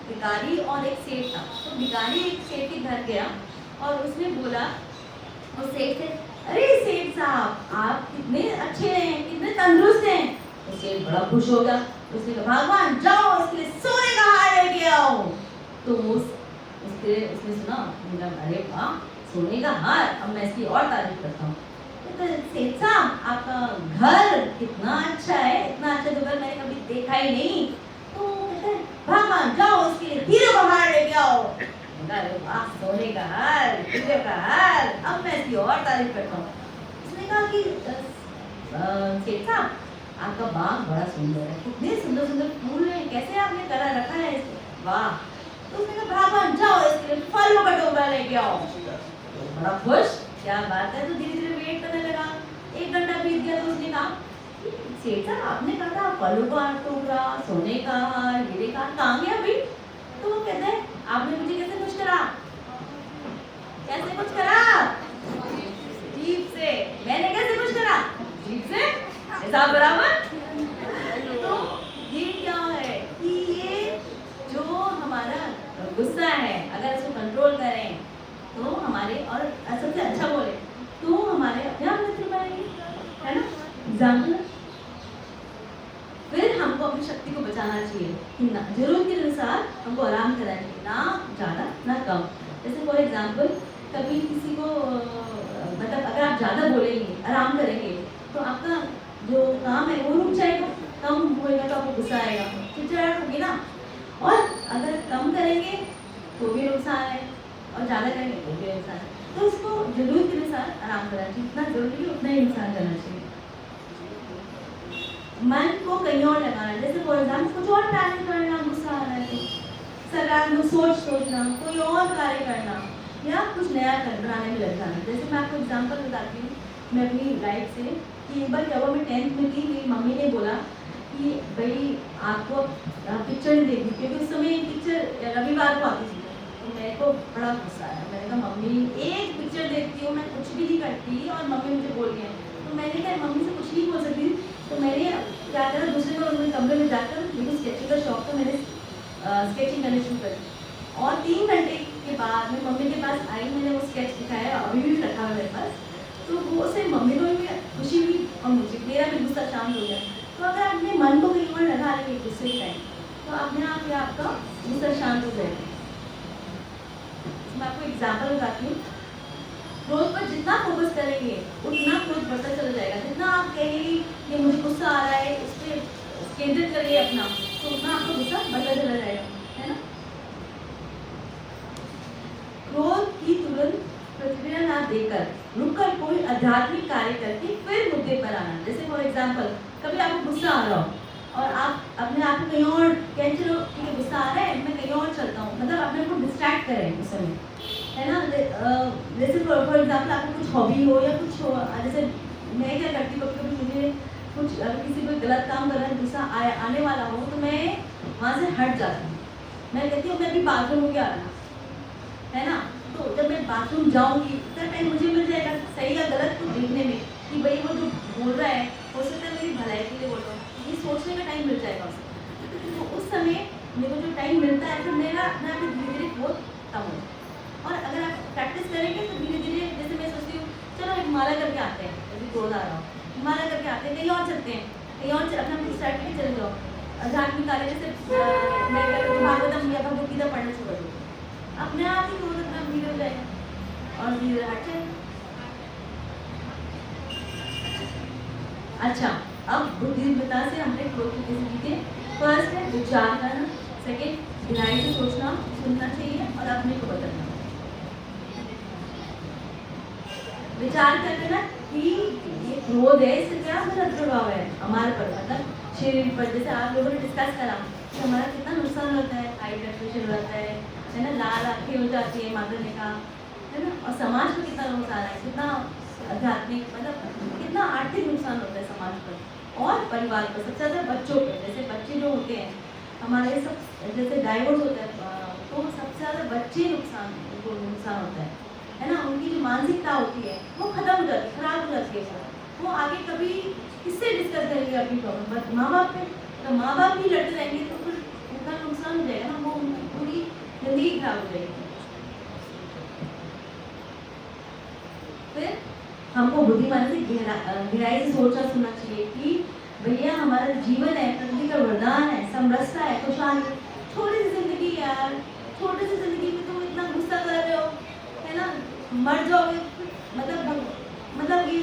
भिखारी और एक सेठ था। तो भिखारी एक सेठ के घर गया और उसने बोला उस सेठ से, अरे सेठ साहब आप कितने अच्छे हैं, कितने तंदुरुस्त हैं। तो सेठ बड़ा खुश हो गया। उसने कहा भगवान जाओ इसके लिए सोने का हार लेके आओ। तो उसने सुना, अरे वाह सोने का हार, अब मैं इसकी और तारीफ करता हूँ। तो सेठ साहब आपका घर कितना अच्छा है, इतना अच्छा तो घर मैंने कभी देखा ही नहीं। तो कहते हैं भगवान जाओ इसके लिए हीरे का हार लेके आओ। वाह सोने का हार, हीरे का हार, अब मैं इसकी और तारीफ करता हूँ। उसने कहा कि सेठ साहब आपका बाग बड़ा सुंदर है, कितने सुंदर सुंदर फूल हैं, कैसे आपने करा रखा है इसको, वाह। तो उसने कहा भगवान जाओ इसके लिए फलों का टोकरा लेके आओ। तो बड़ा खुश, क्या बात है। तो धीरे धीरे वेट करने लगा। 1 घंटा बीत गया। तो उसने कहा सेठ साहब आपने कहा था फलों का टोकरा, सोने का हार, हीरे का हार, कहाँ गया भाई? तो वो कहते हैं आपने मुझे कैसे खुश करा? कैसे खुश करा? जीभ से। मैंने कैसे खुश करा? जीभ से। हिसाब बराबर। तो ये क्या है कि ये जो हमारा गुस्सा है, अगर इसको कंट्रोल करें तो हमारे, और सबसे अच्छा बोले तो हमारे अपने आप मित्र बनेंगे, है ना। एग्जाम्पल, फिर हमको अपनी शक्ति को बचाना चाहिए कि ना जरूरत के अनुसार हमको आराम करना चाहिए, ना ज़्यादा ना कम। जैसे फॉर एग्जाम्पल कभी किसी को मतलब अगर आप ज़्यादा बोलेंगे, आराम करेंगे, तो आपका जो काम है वो रुक जाएगा, कम होएगा तो आपको गुस्सा आएगा, चिड़चिड़ाहट होगी ना। और अगर कम करेंगे तो भी नुकसान है, और ज़्यादा करेंगे तो भी नुकसान है। तो इसको जरूरत के अनुसार आराम करना चाहिए, जितना जरूरी है उतना ही इंसान करना चाहिए। मन को कहीं और लगाना, जैसे फॉर एग्जाम्पल कुछ और प्लानिंग करना, गुस्सा आ रहा है तो सकारात्मक सोचना, कोई और कार्य करना, या कुछ नया बनाने में लग जाना। जैसे मैं आपको एग्जाम्पल बताती हूँ मैं अपनी लाइफ से, कि एक बार क्या हुआ, मैं 10th में थी, मेरी मम्मी ने बोला कि भाई आपको पिक्चर नहीं देखी, क्योंकि उस समय पिक्चर रविवार को आती थी। तो मेरे को बड़ा गुस्सा आया। मैंने कहा मम्मी एक पिक्चर देखती हूँ, मैं कुछ भी नहीं करती, और मम्मी मुझे बोल रही है। तो मैंने कहा मम्मी से कुछ नहीं बोल सकती। तो मैंने क्या करा, दूसरे को अपने कमरे में जाकर, मुझे स्केचिंग का शौक था, मैंने स्केचिंग करने शुरू कर दी। और 3 घंटे के बाद मैं मम्मी के पास आई, मैंने वो स्केच दिखाया, अभी भी रखा है मेरे पास। तो वो से मम्मी को भी खुशी हुई और मुझे, मेरा भी गुस्सा शांत हो गया। तो अगर अपने मन को कहीं और लगा रहे गुस्से के टाइम, तो अपने आप ही आपका गुस्सा शांत हो जाएगा। मैं आपको एग्जाम्पल बताती हूँ। क्रोध पर जितना फोकस करेंगे उतना क्रोध बढ़ता चला जाएगा। जितना आप कहेंगे कि मुझे गुस्सा आ रहा है, उस पर केंद्रित करिए अपना, तो उतना आपका गुस्सा बढ़ता चला जाएगा, है ना। क्रोध की तुरंत प्रतिक्रिया ना देकर रुककर कोई आध्यात्मिक कार्य करके फिर मुद्दे पर आना। जैसे फॉर एग्जाम्पल, कभी आपको गुस्सा आ रहा हो और आप अपने आप को कहीं और कह, चलो ठीक है गुस्सा आ रहा है, मैं कहीं और चलता हूँ, मतलब अपने को डिस्ट्रैक्ट करें उस समय, है ना। जैसे फॉर एग्जाम्पल आपको कुछ हॉबी हो या कुछ हो, जैसे मैं क्या करती हूँ, कभी कभी मुझे कुछ अगर किसी को गलत काम कर रहा है, गुस्सा आने वाला हो, तो मैं वहाँ से हट जाती हूँ। मैं कहती हूँ मैं अभी बाथरूम हो गया आना, है ना। तो जब मैं बाथरूम जाऊँगी उतना टाइम मुझे मिल जाएगा सही या गलत को देखने में, कि भाई वो जो बोल रहा है हो सकता है मेरी भलाई के लिए बोल रहा हूँ, ये सोचने का टाइम मिल जाएगा उसे। तो उस समय मेरे को जो टाइम मिलता है, फिर मेरा अपने आप धीरे धीरे क्रोध कम हो। और अगर आप प्रैक्टिस करेंगे तो धीरे धीरे, जैसे मैं सोचती हूँ चलो हिमालय करके आते हैं, अभी क्रोध आ रहा हो, हिमालय करके आते हैं, कहीं और चलते हैं, कहीं और अपना स्टार्ट में चले जाओ, आध्यात्मिक कार्य जैसे मैं भागवतम या भगवद गीता पढ़ना शुरू कर दूँ, अपने आप ही क्रोध अपना धीरे हो जाएगा और धीरे हट जाएगा। अच्छा, अब बुद्धिमत्ता से हमने क्रोध को कैसे जीते। फर्स्ट है विचार करना, सेकंड गहराई से सोचना सुनना चाहिए और अपने को बदलना। विचार करके ना कि ये क्रोध है, इससे क्या गलत प्रभाव है हमारे पर, मतलब शरीर पर। जैसे आप लोगों ने डिस्कस करा कि हमारा कितना नुकसान होता है, हाई ब्लड प्रेशर होता है ना, लाल आंखें हो जाती है मारने का, है ना। और समाज को कितना नुकसान है, कितना आध्यात्मिक, मतलब कितना आर्थिक नुकसान होता है समाज पर और परिवार पर, सबसे ज़्यादा बच्चों पर। जैसे बच्चे जो होते हैं हमारे, सब जैसे डाइवोर्स होता है, तो सबसे ज़्यादा बच्चे नुकसान होता है ना। उनकी जो मानसिकता होती है वो खत्म हो जाती है, खराब हो जाती है। वो आगे कभी किससे डिस्कस करेंगे अपनी प्रॉब्लम, बट माँ बाप पे। तो माँ बाप भी लड़ते रहेंगे तो फिर उनका नुकसान हो जाएगा ना, वो उनकी पूरी जिंदगी खराब हो जाएगी। फिर हमको बुद्धिमानी से गहराई से सोचना सुनना चाहिए कि भैया हमारा जीवन है, प्रकृति का वरदान है, समरसता है, खुशहाल। छोटी सी जिंदगी यार, छोटी सी जिंदगी में तुम इतना गुस्सा कर रहे हो, है ना, मर जाओगे। मतलब ये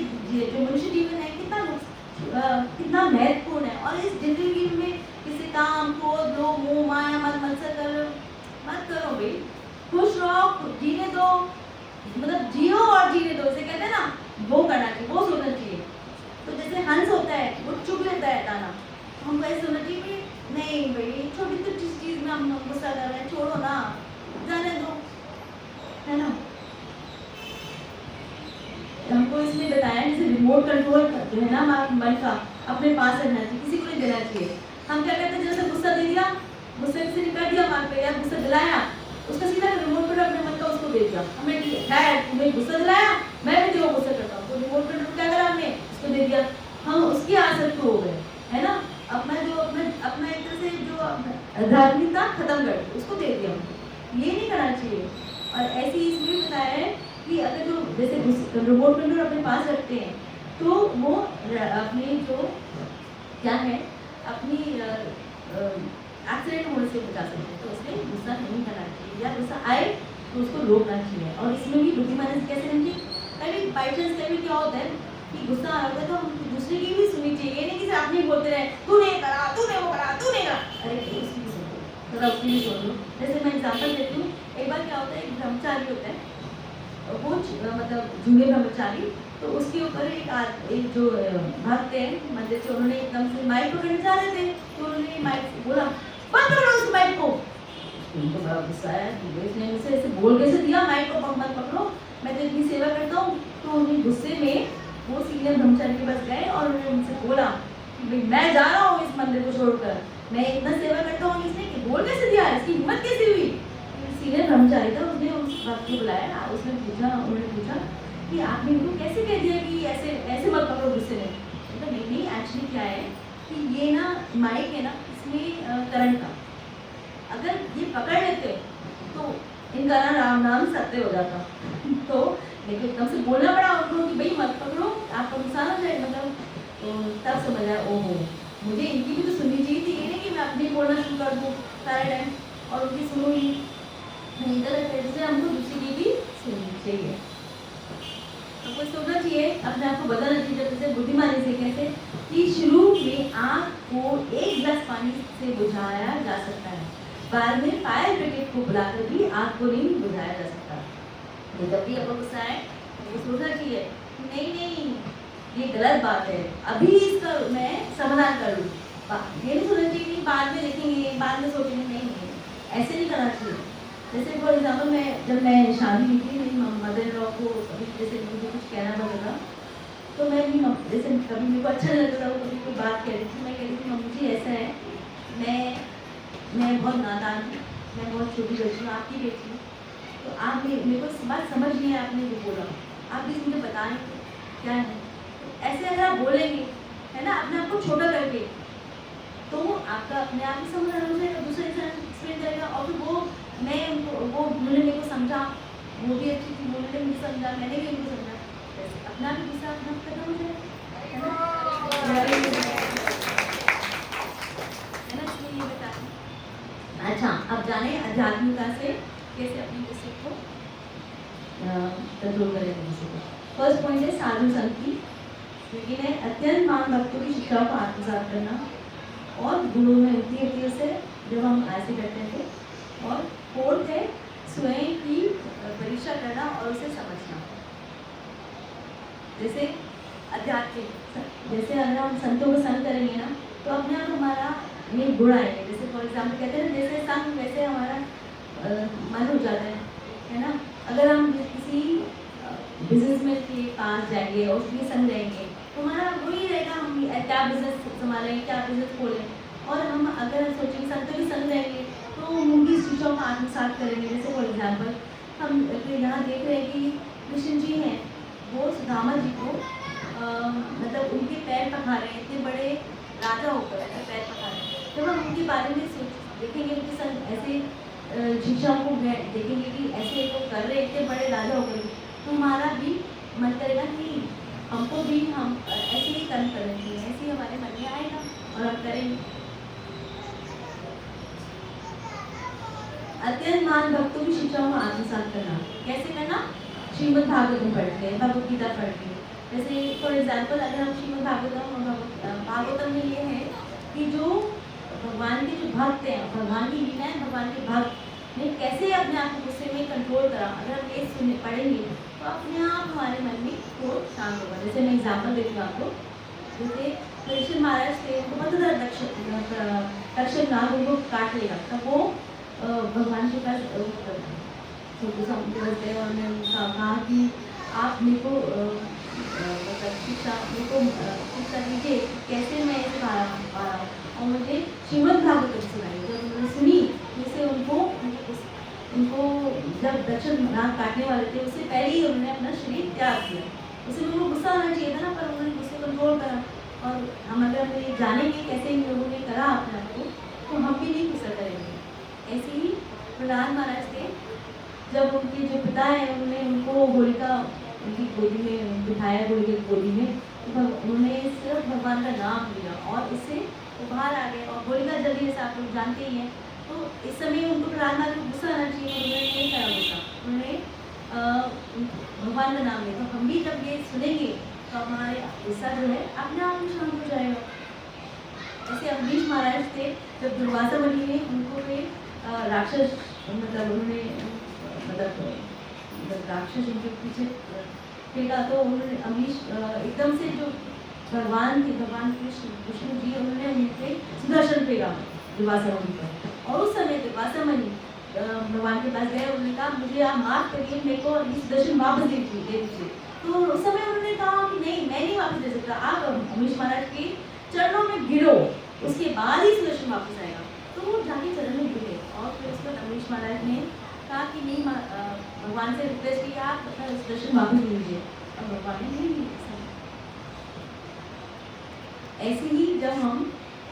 जो मनुष्य जीवन है कितना महत्वपूर्ण है। और इस जिंदगी में किसी काम, क्रोध, लोभ, मोह, माया, मत करो भाई, खुश रहो, जीने दो, मतलब जियो और जीने दो, इसे कहते हैं ना, वो करना चाहिए, वो सोचना चाहिए। तो जैसे हंस होता है वो चुप लेता है दाना, हमको ऐसे सोचना चाहिए नहीं भाई, छोटी छोटी चीज में हम गुस्सा कर रहे हैं, छोड़ो ना, जाने दो, है ना। हमको इसमें बताया जैसे रिमोट कंट्रोल जो है ना मन का, अपने पास रखना चाहिए, किसी को नहीं देना चाहिए। हम क्या कहते हैं, जैसे गुस्सा दे दिया, गुस्से से निकाल दिया मार पे, या गुस्सा दिलाया, उसका सीधा रिमोट पर अपने मन का उसको दे दिया, हमें है तुम्हें गुस्सा दिलाया, मैं भी देखो गुस्सा करता हूँ, तो रिमोट कंट्रोल क्या करा हमने, उसको दे दिया, हम उसकी आसक्त हो गए, है ना। अपना एक तरह से जो आध्यात्मिकता खत्म कर दी, उसको दे दिया। ये नहीं करना चाहिए। और ऐसे ही इसमें बताया है कि अगर जो जैसे रिमोट कंट्रोल अपने पास रखते हैं तो वो अपनी जो क्या है, अपनी एक्सीडेंट होने से बचा सकते हैं। तो इसलिए गुस्सा नहीं करना चाहिए, या गुस्सा आए तो उसको रोकना चाहिए। और इसमें भी बुद्धिमानी से कैसे समझिए, कभी बाई चांस कभी क्या होता है कि गुस्सा आ रहा है तो हम दूसरे की भी सुननी चाहिए, ये नहीं कि सिर्फ अपने ही बोलते रहे, तूने करा, तूने वो करा, तूने करा, अरे उसकी भी सुन लो, थोड़ा उसकी भी सुन लो। जैसे मैं एग्जाम्पल देती हूँ, एक बार क्या होता है, एक ब्रह्मचारी होता है, वो मतलब जूने ब्रह्मचारी, तो उसके ऊपर एक जो भक्त है मंदिर से, उन्होंने एकदम से माइक पकड़ने जा रहे थे, तो उन्होंने माइक बोला बंद करो उस माइक को। उनको बड़ा गुस्सा आया कि इसने मुझसे ऐसे बोल कैसे दिया, माइक को मत पकड़ो, मैं तो इतनी सेवा करता हूँ। तो उन्हें गुस्से में वो सीनियर ब्रह्मचारी के पास गए और उन्होंने उनसे बोला कि भाई मैं जा रहा हूँ इस मंदिर को छोड़कर, मैं इतना सेवा करता हूँ, इसने बोल कैसे दिया, इसकी हिम्मत कैसे हुई। सीनियर ब्रह्मचारी था, उसने उस भक्त को बुलाया, उन्होंने पूछा कि आपने इनको कैसे कह दिया कि ऐसे मत पकड़ो गुस्से में। तो नहीं एक्चुअली क्या है कि ये ना माइक है ना, इसमें करंट का, अगर ये पकड़ लेते तो इनका ना राम नाम सत्य हो जाता। तो लेकिन एकदम से बोलना पड़ा उनको कि भाई मत पकड़ो, आपको नुकसान हो जाए, मतलब तो तब समझ आया ओहो मुझे इनकी भी तो सुननी चाहिए थी, ये नहीं कि मैं अपने बोलना शुरू कर दूँ सारे टाइम और उनकी सुनो ही नहीं। गलत है, जैसे हमको दूसरी की भी सुननी चाहिए। हमको सोचना चाहिए, अपने आप को बदलना चाहिए, जैसे बुद्धिमानी से कैसे कि शुरू में आग को एक गिलास पानी से बुझाया जा सकता है, बाद में फायर ब्रिगेड को बुलाकर भी आग को नहीं बुझाया जा सकता। तो जब भी अपन गुस्सा आए तो सोचना चाहिए नहीं नहीं ये गलत बात है, अभी इसका मैं समाधान करूँ। ये नहीं सोचना चाहिए कि बाद में देखेंगे, बाद में सोचेंगे, नहीं ऐसे नहीं करना चाहिए। जैसे फॉर एग्जाम्पल जब मैं शादी की थी, मेरी मदर इन लॉ को कभी जैसे मुझे कुछ कहना पड़ता था तो मैं भी जैसे कभी मेरे को अच्छा नहीं लगता था, वो कभी कोई बात कह रही थी, मैं कह रही थी मम्मी जी ऐसा है, मैं बहुत नादान हूँ, मैं बहुत छोटी बच्ची हूँ, आपकी बेटी हूँ, तो आप मेरे को बात समझ नहीं है, आपने जो बोला आप प्लीज़ मुझे बताएं क्या है। तो ऐसे अगर आप बोलेंगे है ना अपने आप को छोटा करके, तो आपका अपने आप ही समाधान हो जाएगा, दूसरा इंसान एक्सप्लेन करेगा और फिर वो मैं उनको वो उन्होंने मेरे को समझा, वो भी अच्छी थी, उन्होंने मुझे समझा, मैंने भी उनको समझा, अपना भी गुस्सा अपना खत्म हो जाएगा, है ना इसलिए ये बताएं। अच्छा, अब जाने आध्यात्मिकता से कैसे अपने गुस्से को कंट्रोल करें गुस्से को। फर्स्ट पॉइंट है साधु संत की, सेकेंड है अत्यंत महान भक्तों की शिक्षाओं को आत्मसात करना और गुरुओं में होती से जब हम ऐसे करते थे, और फोर्थ है स्वयं की परीक्षा करना और उसे समझना। जैसे अध्यात्मिक, जैसे अगर हम संतों को संग करेंगे ना तो अपने आप हमारा ये गुण आएंगे। जैसे फॉर एग्जाम्पल कहते हैं जैसे संग वैसे हमारा मन हो जाता है ना। अगर हम किसी बिजनेसमैन के पास जाएंगे और उसके संग रहेंगे तो हमारा वही रहेगा, हम क्या बिजनेस संभालें, क्या बिजनेस खोलें। और हम अगर सोचेंगे संतों के संग रहेंगे तो उनकी शिक्षाओं को आत्मसात करेंगे। जैसे फॉर एग्जाम्पल हम यहाँ देख रहे हैं कि कृष्ण जी हैं, वो सुदामा जी को मतलब उनके पैर पखारे, इतने बड़े राजा होकर ऐसे पैर पखारे। जब हम उनके बारे में देखेंगे, उनके संग ऐसे शिक्षाओं को देखेंगे कि ऐसे वो कर रहे इतने बड़े राजा होकर, तो हमारा भी मन करेगा कि हमको भी हम ऐसे ही कर्म करना चाहिए, ऐसे ही हमारे मन में आएगा और हम करेंगे। अत्यंत महान भक्तों की शिक्षाओं को आत्मसात करना कैसे करना? श्रीमद् भागवतम पढ़ के, भगवद गीता पढ़ के। जैसे फॉर एग्जाम्पल अगर हम श्रीमद् भागवतम और भागवतम में ये है कि जो भगवान के जो भक्त हैं, भगवान की लीला है, भगवान के भक्त ने कैसे अपने आप को गुस्से में कंट्रोल करा, अगर हम ये सुने पढ़ेंगे तो अपने आप हमारे मन में क्रोध शांत होगा। जैसे मैं एग्जाम्पल देती हूँ आपको, जैसे परीक्षित महाराज थे, उनको पता था तक्षक नाग उनको काट लेगा, तब वो भगवान के पास छोटे सा उनके पास गए और मैं उनका कहा कि आप मेरे को मतलब शिक्षा दीजिए कैसे मैं इसे पा रहा हूँ, और मुझे श्रीमद् भागवतम सुनाई। जब उन्होंने सुनी जैसे उनको जब दक्षिण नाग काटने वाले थे उससे पहले ही उन्होंने अपना शरीर त्याग दिया। उससे उनको गुस्सा आना चाहिए था ना, पर उन्होंने गुस्से कंट्रोल करा। और हम अगर ये जानेंगे कैसे इन लोगों ने करा अपने आप को, तो हम भी नहीं गुस्सा करेंगे। ऐसे ही प्रहलाद महाराज थे, जब उनके जो पिता है उन्होंने उनको होलिका उनकी गोदी में बिठाया, होलिका की गोदी में, तो उन्होंने सिर्फ भगवान का नाम लिया और इससे वो बाहर आ गए। और होलिका जल्दी जैसे आप लोग जानते ही हैं, तो इस समय उनको प्रहलाद महाराज को गुस्सा आना चाहिए, उन्होंने नहीं करा गुस्सा, उन्होंने भगवान का नाम लिया। तो हम भी जब ये सुनेंगे तो हमारे गुस्सा जो है अपने आप ही शांत हो जाएगा। ऐसे अम्बरीश महाराज थे, जब दुर्वासा मुनि ने उनको राक्षस मतलब उन्होंने मतलब राक्षस उनके पीछे फेंका, तो उन्होंने अम्बरीश एकदम से जो भगवान कृष्ण जी, उन्होंने उनके सुदर्शन फेंका दुर्वासा मुनि पर। और उस समय दुर्वासा मुनि भगवान के पास गए, उन्होंने कहा मुझे आप माफ करिए, मेरे को सुदर्शन वापस दे दीजिए। तो उस समय उन्होंने कहा कि नहीं, मैं नहीं वापस दे सकता, आप अम्बरीश महाराज के चरणों में गिरो, उसके बाद ही सुदर्शन वापस आएगा। तो वो जाके चरण में गिरे और फिर उसके बाद अम्बरीश महाराज ने कहा कि नहीं, भगवान से रिक्वेस्ट की आप अपना सुदर्शन वापस दीजिए, और भगवान ने नहीं दिया। ऐसे ही जब हम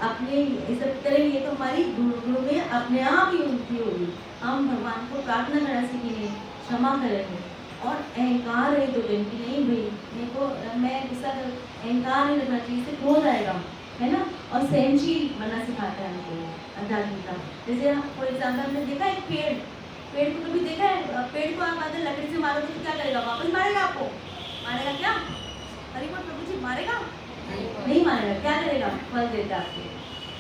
अपने ये सब करेंगे तो हमारी गुरु में अपने आप ही उन्नति होगी। हम भगवान को प्रार्थना करना सीखेंगे, क्षमा करेंगे और अहंकार है तो कि नहीं भाई मेरे को मैं गुस्सा कर, अहंकार नहीं रखना चाहिए, इससे क्रोध आएगा, है ना। और सहनशील बनना सिखाता है हमको आध्यात्मिकता। जैसे फॉर एग्जाम्पल हमने देखा एक पेड़ को कभी देखा है, पेड़ को आप अगर लकड़ी से मारोगे तो क्या करेगा, वापस मारेगा आपको, मारेगा क्या? हरि बोल प्रभु जी, मारेगा नहीं मारेगा, क्या करेगा, फल देता आपको,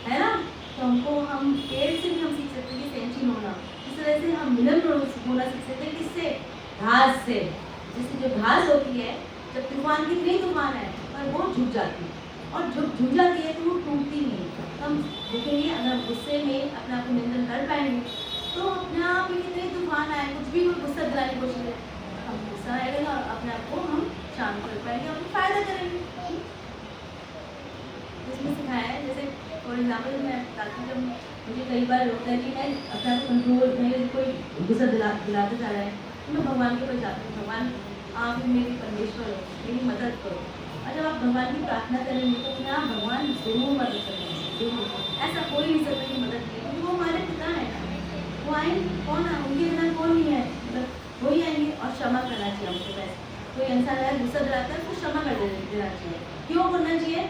है ना। तो हमको हम पेड़ से भी हम सीख सकते हैं कि सहनशील होना। इस तरह से हम विनम्र होना सीख सकते हैं, किससे, घास से। जैसे जो घास होती है जब तूफान की नहीं तूफान है पर वो झुक जाती है और जब झुक जाती है तो वो टूटती नहीं। हम देखेंगे अगर गुस्से में अपने आप को नियंत्रण कर पाएंगे तो अपने आप ही कितने तूफान आए, कुछ भी कोई गुस्सा दिलाने की कोशिश करें, हम गुस्सा आएगा और अपने आप को हम शांत कर पाएंगे और फायदा करेंगे। इसमें सिखाया है, जैसे फॉर एग्जाम्पल मैं बताती हूँ, जब मुझे कई बार होता है कि मैं अपने आप कंट्रोल, मेरे कोई गुस्सा दिलाते जा रहा है तो मैं भगवान के पास जाती हूँ, भगवान आप ही मेरी परमेश्वर हो, मेरी मदद करो। और जब आप भगवान की प्रार्थना करेंगे तो अपने आप भगवान जरूर मदद करेंगे, जरूर। ऐसा कोई नहीं सकता कि मदद नहीं, क्योंकि वो हमारे पिता हैं, वो आएंगे, कौन है उनके बिना कौन नहीं है, मतलब वही आएंगे। और क्षमा करना चाहिए हमको। वैसे कोई इंसान अगर गुस्सा दिलाता है तो क्षमा कर देना चाहिए। क्यों करना चाहिए,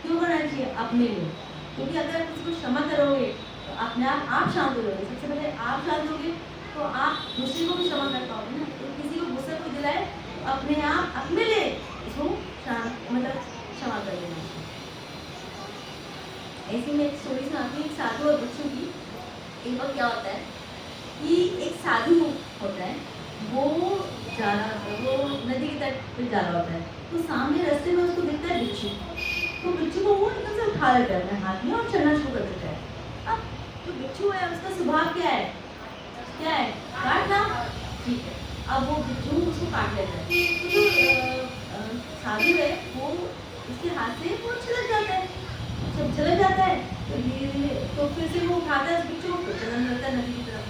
क्यों करना चाहिए, अपने लिए, क्योंकि अगर उसको क्षमा करोगे तो अपने आप शांत हो जाओगे। सबसे पहले आप शांत होगे तो आप दूसरे को भी क्षमा कर पाओगे ना। तो किसी को गुस्सा कोई दिलाए तो अपने आप अपने लिए उसको शांत, मतलब क्षमा कर देना। ऐसी में एक स्टोरी सुनाती हूँ, एक साधु और बच्चों की। एक बार क्या होता है कि एक साधु होता है, वो जा रहा, वो नदी के तट पे जा रहा होता है, तो सामने रास्ते में उसको दिखता है बिच्छू। तो बिच्छू को वो एकदम से उठा लेता है अपने हाथ में और चलना शुरू कर देता है। अब जो बिच्छू है उसका स्वभाव क्या है, काटना, ठीक है। अब वो बिच्छू उसको काट लेता है, तो जो साधु है वो उसके हाथ से वो छिलक जाता है। जब छिलक जाता है तो तो फिर से वो उठाता है उस बिच्छू को, फिर चलने लगता है नदी की तरफ,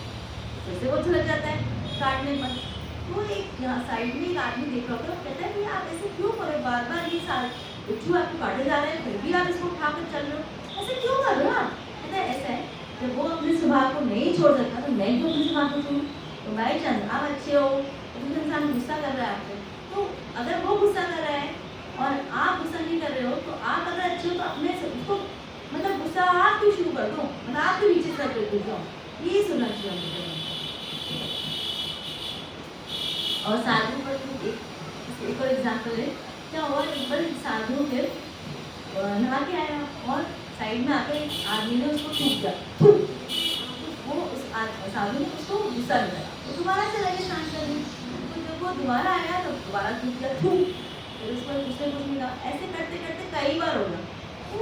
फिर से वो छिलक जाता है काटने पर। तो एक यहाँ साइड में एक आदमी देख रहा होता है, कहता है कि आप ऐसे क्यों कर रहे हो, बार बार ये बिच्छू आपको काटे जा रहे हैं फिर भी आप इसको उठाकर चल रहे हो, ऐसे क्यों कर रहे हो आप? कहता है ऐसा है, जब वो अपने स्वभाव को नहीं छोड़ सकता तो मैं क्यों अपने स्वभाव को छोड़ूं। तो बाई चांस आप अच्छे हो, दूसरा इंसान गुस्सा कर रहा है आपको, तो अगर वो गुस्सा कर रहा है और आप गुस्सा नहीं कर रहे हो तो आप अगर अच्छे हो तो अपने से उसको, मतलब गुस्सा आप क्यों शुरू कर दो, मतलब आप क्यों नीचे कर देते हो, ये सुनना चाहिए। और साधु पर एक और एग्जाम्पल है, क्या हुआ, एक बार साधु फिर नहा के आया और साइड में आकर एक आदमी ने उसको थूक दिया, तो वो उस साधु ने उसको गुस्सा दिलाया, तो दोबारा से लगे स्नान करने, तो जब वो दोबारा आया तो दोबारा थूक दिया, फिर उसको दूसरे कुछ नहीं कहा। ऐसे करते करते कई बार हो गया। तो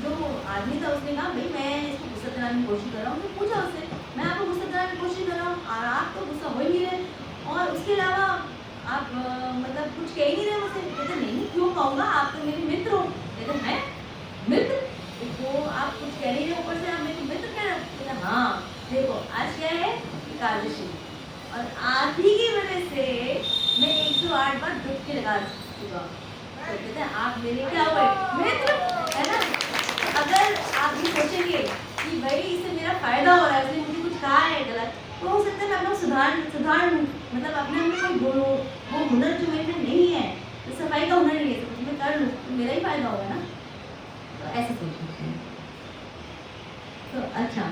जो आदमी था उसने कहा भाई मैं इसको गुस्सा दिलाने की कोशिश कर रहा हूँ, पूछा उससे, मैं आपको गुस्सा दिलाने की कोशिश कर रहा हूँ और आप तो गुस्सा हो ही नहीं रहे, और उसके अलावा आप मतलब कुछ कह ही नहीं रहे मुझसे। कहते नहीं, क्यों कहूँगा, आप तो मेरे मित्र हो। कहते हैं मित्र, तो आप कुछ कह नहीं रहे, ऊपर से आप मेरे मित्र कह रहे हो। कहते हाँ देखो आज क्या है, एकादशी, और आप ही की वजह से मैं 108 बार डुबकी लगा चुका। तो कहते हैं आप मेरे क्या हुए, मित्र, है ना। अगर आप ये सोचेंगे कि भाई इससे मेरा फायदा हो रहा है, उसने मुझे कुछ कहा है गलत, तो हो सकता है मैं अपना सुधार मतलब अपने में कोई गुण, वो हुनर जो मेरे में नहीं है, तो सफाई का हुनर नहीं है, तो मैं कर लूँ तो मेरा ही फायदा होगा ना। तो ऐसे सोचते हैं। तो अच्छा,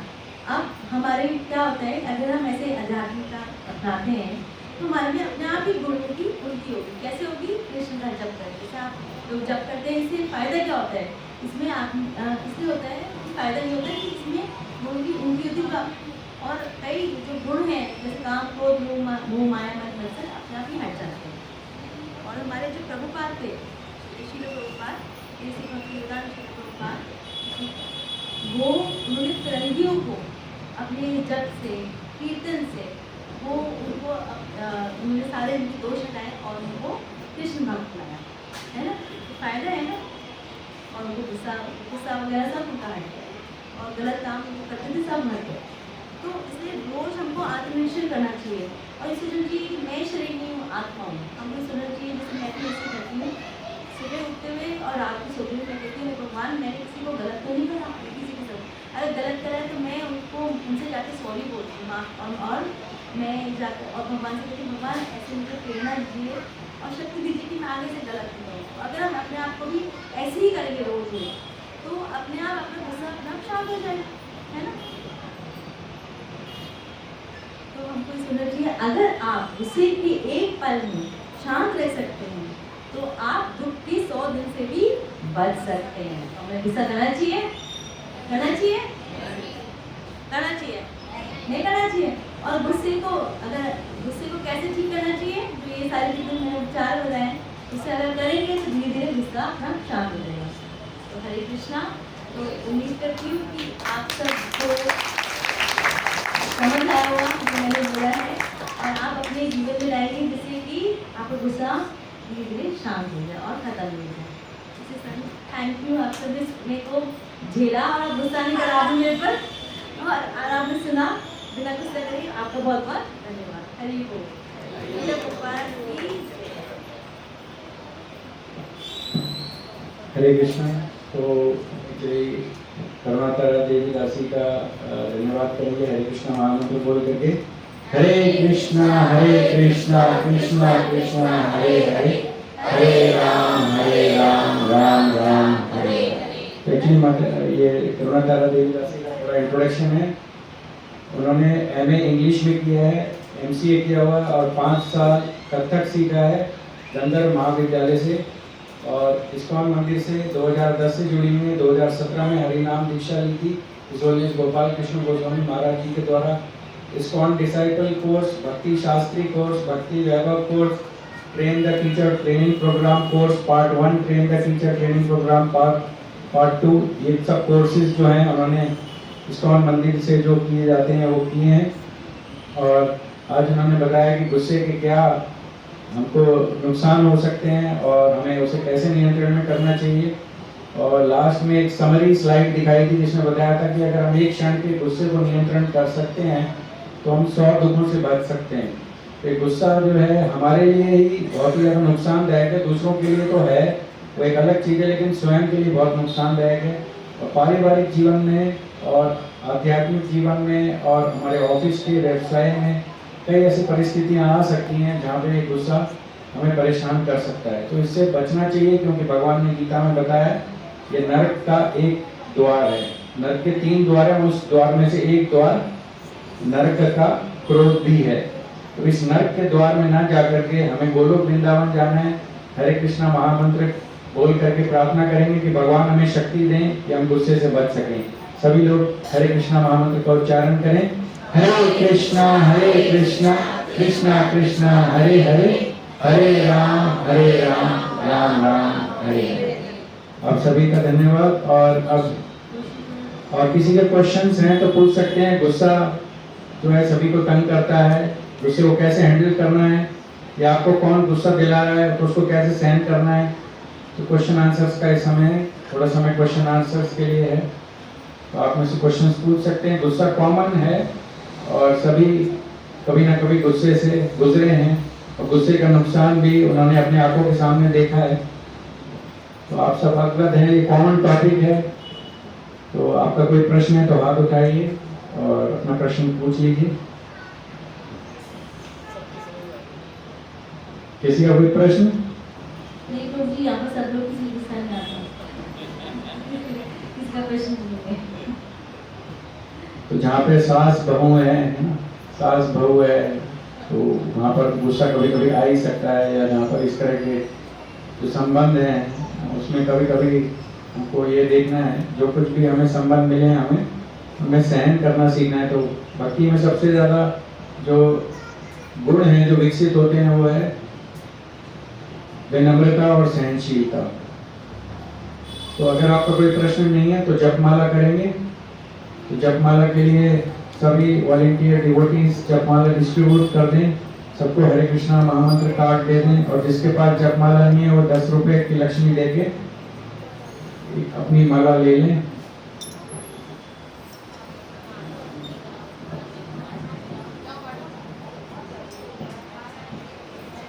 अब हमारे क्या होता है, अगर हम ऐसे आध्यात्मिकता अपनाते हैं तो हमारे में अपने आप ही गुणों की उन्नति होगी। कैसे होगी, कृष्ण का जप करके। जैसे आप लोग जप करते हैं, इससे फायदा क्या होता है, इसमें आप इसलिए होता है कि फायदा ये होता है कि इसमें गुणों की उन्नति होती, और कई जो गुण हैं जैसे काम, क्रोध, मोह, माया, मद, मत्सर अपने आप ही हट जाते हैं। और हमारे जो प्रभुपाद थे, श्रील प्रभुपाद, श्री भक्तिवेदांत श्रील प्रभुपाद, वो उन्होंने फिरंगियों को अपने जप से, कीर्तन से, वो उनको उन्होंने सारे उनके दोष हटाए और उनको कृष्ण भक्त लाया, है ना। तो फायदा है ना। और उनको गुस्सा वगैरह सब उनका हट गया और गलत काम वो करते थे सब हट गए। तो इसलिए रोज हमको आत्मनिरीक्षण करना चाहिए और इसे सोचना चाहिए कि मैं शरीर नहीं हूँ, आत्मा हूँ। हमको सोचना चाहिए, जैसे मैं भी ऐसे करती हूँ, सुबह उठते हुए और रात को सोते हुए मैं कहती हूँ भगवान मैंने किसी को गलत तो नहीं और मैं जाकर और भगवान से कहती भगवान ऐसे मुझे प्रेरणा दीजिए और शक्ति दीजिए कि मैं आगे से गलत नहीं करूँ। अगर हम अपने आप को भी ऐसे ही करेंगे रोज रोज तो अपने आप अपना गुस्सा अपना आप शांत हो जाए, है ना। तो हमको ये समझना चाहिए अगर आप गुस्से के एक पल में शांत रह सकते हैं तो आप दुख के 100 दिन से भी बच सकते हैं। तो हमें गुस्सा करना चाहिए, करना चाहिए, करना चाहिए, नहीं करना चाहिए। और गुस्से को कैसे ठीक करना चाहिए, जो ये सारी चीज़ें मैंने उपचार बताए उससे अगर करेंगे तो धीरे धीरे गुस्सा अपना शांत हो जाएगा। तो हरे कृष्णा। तो उम्मीद करती हूँ कि आप सबको समझ आया होगा जो मैंने बोला है और आप अपने जीवन में लाएंगे जिससे कि आपका गुस्सा धीरे धीरे शांत हो जाए और खत्म हो जाए। थैंक यू, आप सब मेरे को झेला और आप गुस्सा नहीं करा दी मेरे पर और आराम से सुना बिना गुस्सा करे। आपका बहुत बहुत धन्यवाद। हरि बोल। हरे कृष्णा। तो जय करुणातारा देवी दासी का धन्यवाद करेंगे हरे कृष्णा महामंत्र बोल करके। हरे कृष्णा कृष्णा कृष्णा हरे हरे, हरे राम राम राम हरे हरे। तो एक्चुअली ये करुणातारा देवी दासी का थोड़ा इंट्रोडक्शन है। उन्होंने MA इंग्लिश में किया है, MCA किया हुआ है और 5 साल कथक सीखा है गंधर्व महाविद्यालय से और इस्कॉन मंदिर से 2010 से जुड़ी हुई है। 2017 में हरिनाम दीक्षा ली थी इसोलियस गोपाल कृष्ण गोस्वामी महाराज जी के द्वारा। इस्कॉन डिसाइपल कोर्स, भक्ति Shastri course, Bhakti Vaibhav course, train the teacher training programme course part 1, train the teacher training programme part 2, ये सब कोर्सेज जो हैं उन्होंने इस्कॉन मंदिर से जो किए जाते हैं वो किए हैं। और आज उन्होंने बताया कि गुस्से के क्या हमको नुकसान हो सकते हैं और हमें उसे कैसे नियंत्रण में करना चाहिए। और लास्ट में एक समरी स्लाइड दिखाई थी जिसमें बताया था कि अगर हम एक क्षण के गुस्से को नियंत्रण कर सकते हैं तो हम 100 दुखों से बच सकते हैं। तो गुस्सा जो है हमारे लिए ही बहुत ही ज़्यादा नुकसानदायक है, दूसरों के लिए तो है वो एक अलग चीज़ है, लेकिन स्वयं के लिए बहुत नुकसानदायक है। और पारिवारिक जीवन में और आध्यात्मिक जीवन में और हमारे ऑफिस के व्यवसाय में कई ऐसी परिस्थितियां आ सकती हैं जहाँ पे गुस्सा हमें परेशान कर सकता है। तो इससे बचना चाहिए क्योंकि भगवान ने गीता में बताया ये नरक का एक द्वार है। नरक के 3 द्वार हैं, उस द्वार में से एक द्वार नरक का क्रोध भी है। तो इस नरक के द्वार में ना जाकर के हमें गोलोक वृंदावन जाना है। हरे कृष्णा महामंत्र बोल करके प्रार्थना करेंगे कि भगवान हमें शक्ति दें कि हम गुस्से से बच सकें। सभी लोग हरे कृष्णा महामंत्र का उच्चारण करें। हरे कृष्णा कृष्णा कृष्णा हरे हरे, हरे राम राम राम हरे हरे। आप सभी का धन्यवाद। और अब और किसी के क्वेश्चंस हैं तो पूछ सकते हैं। गुस्सा जो है सभी को तंग करता है, गुस्से को कैसे हैंडल करना है या आपको कौन गुस्सा दिला रहा है तो उसको कैसे सहन करना है। तो क्वेश्चन आंसर्स का इस समय थोड़ा समय क्वेश्चन आंसर्स के लिए है, तो आप में से क्वेश्चंस पूछ सकते हैं। गुस्सा कॉमन है और सभी कभी ना कभी गुस्से से गुजरे हैं और गुस्से का नुकसान भी उन्होंने अपने आंखों के सामने देखा है। तो आप सब अवगत हैं, ये कॉमन टॉपिक है। तो आपका कोई प्रश्न है तो हाथ उठाइए और अपना प्रश्न पूछ लीजिए। किसी का कोई प्रश्न? नहीं प्रभु जी, यहाँ पर सब लोग किसी गुस्सा नहीं आता, किसका प्रश्न नहीं है। तो जहाँ पे सास बहू है ना, सास बहू है तो वहाँ पर गुस्सा कभी कभी आ ही सकता है, या जहाँ पर इस तरह के जो संबंध हैं उसमें कभी कभी हमको ये देखना है जो कुछ भी हमें संबंध मिले हमें सहन करना सीखना है। तो भक्ति में सबसे ज़्यादा जो गुण हैं जो विकसित होते हैं वो है विनम्रता और सहनशीलता। तो अगर आपका कोई प्रश्न नहीं है तो जपमाला करेंगे। तो जपमाला के लिए सभी वॉलंटियर डिवोटीज जपमाला डिस्ट्रीब्यूट कर दें, सबको हरे कृष्णा महामंत्र कार्ड दे दें। और जिसके पास जपमाला नहीं है वो 10 रुपए की लक्ष्मी देके अपनी माला ले लें।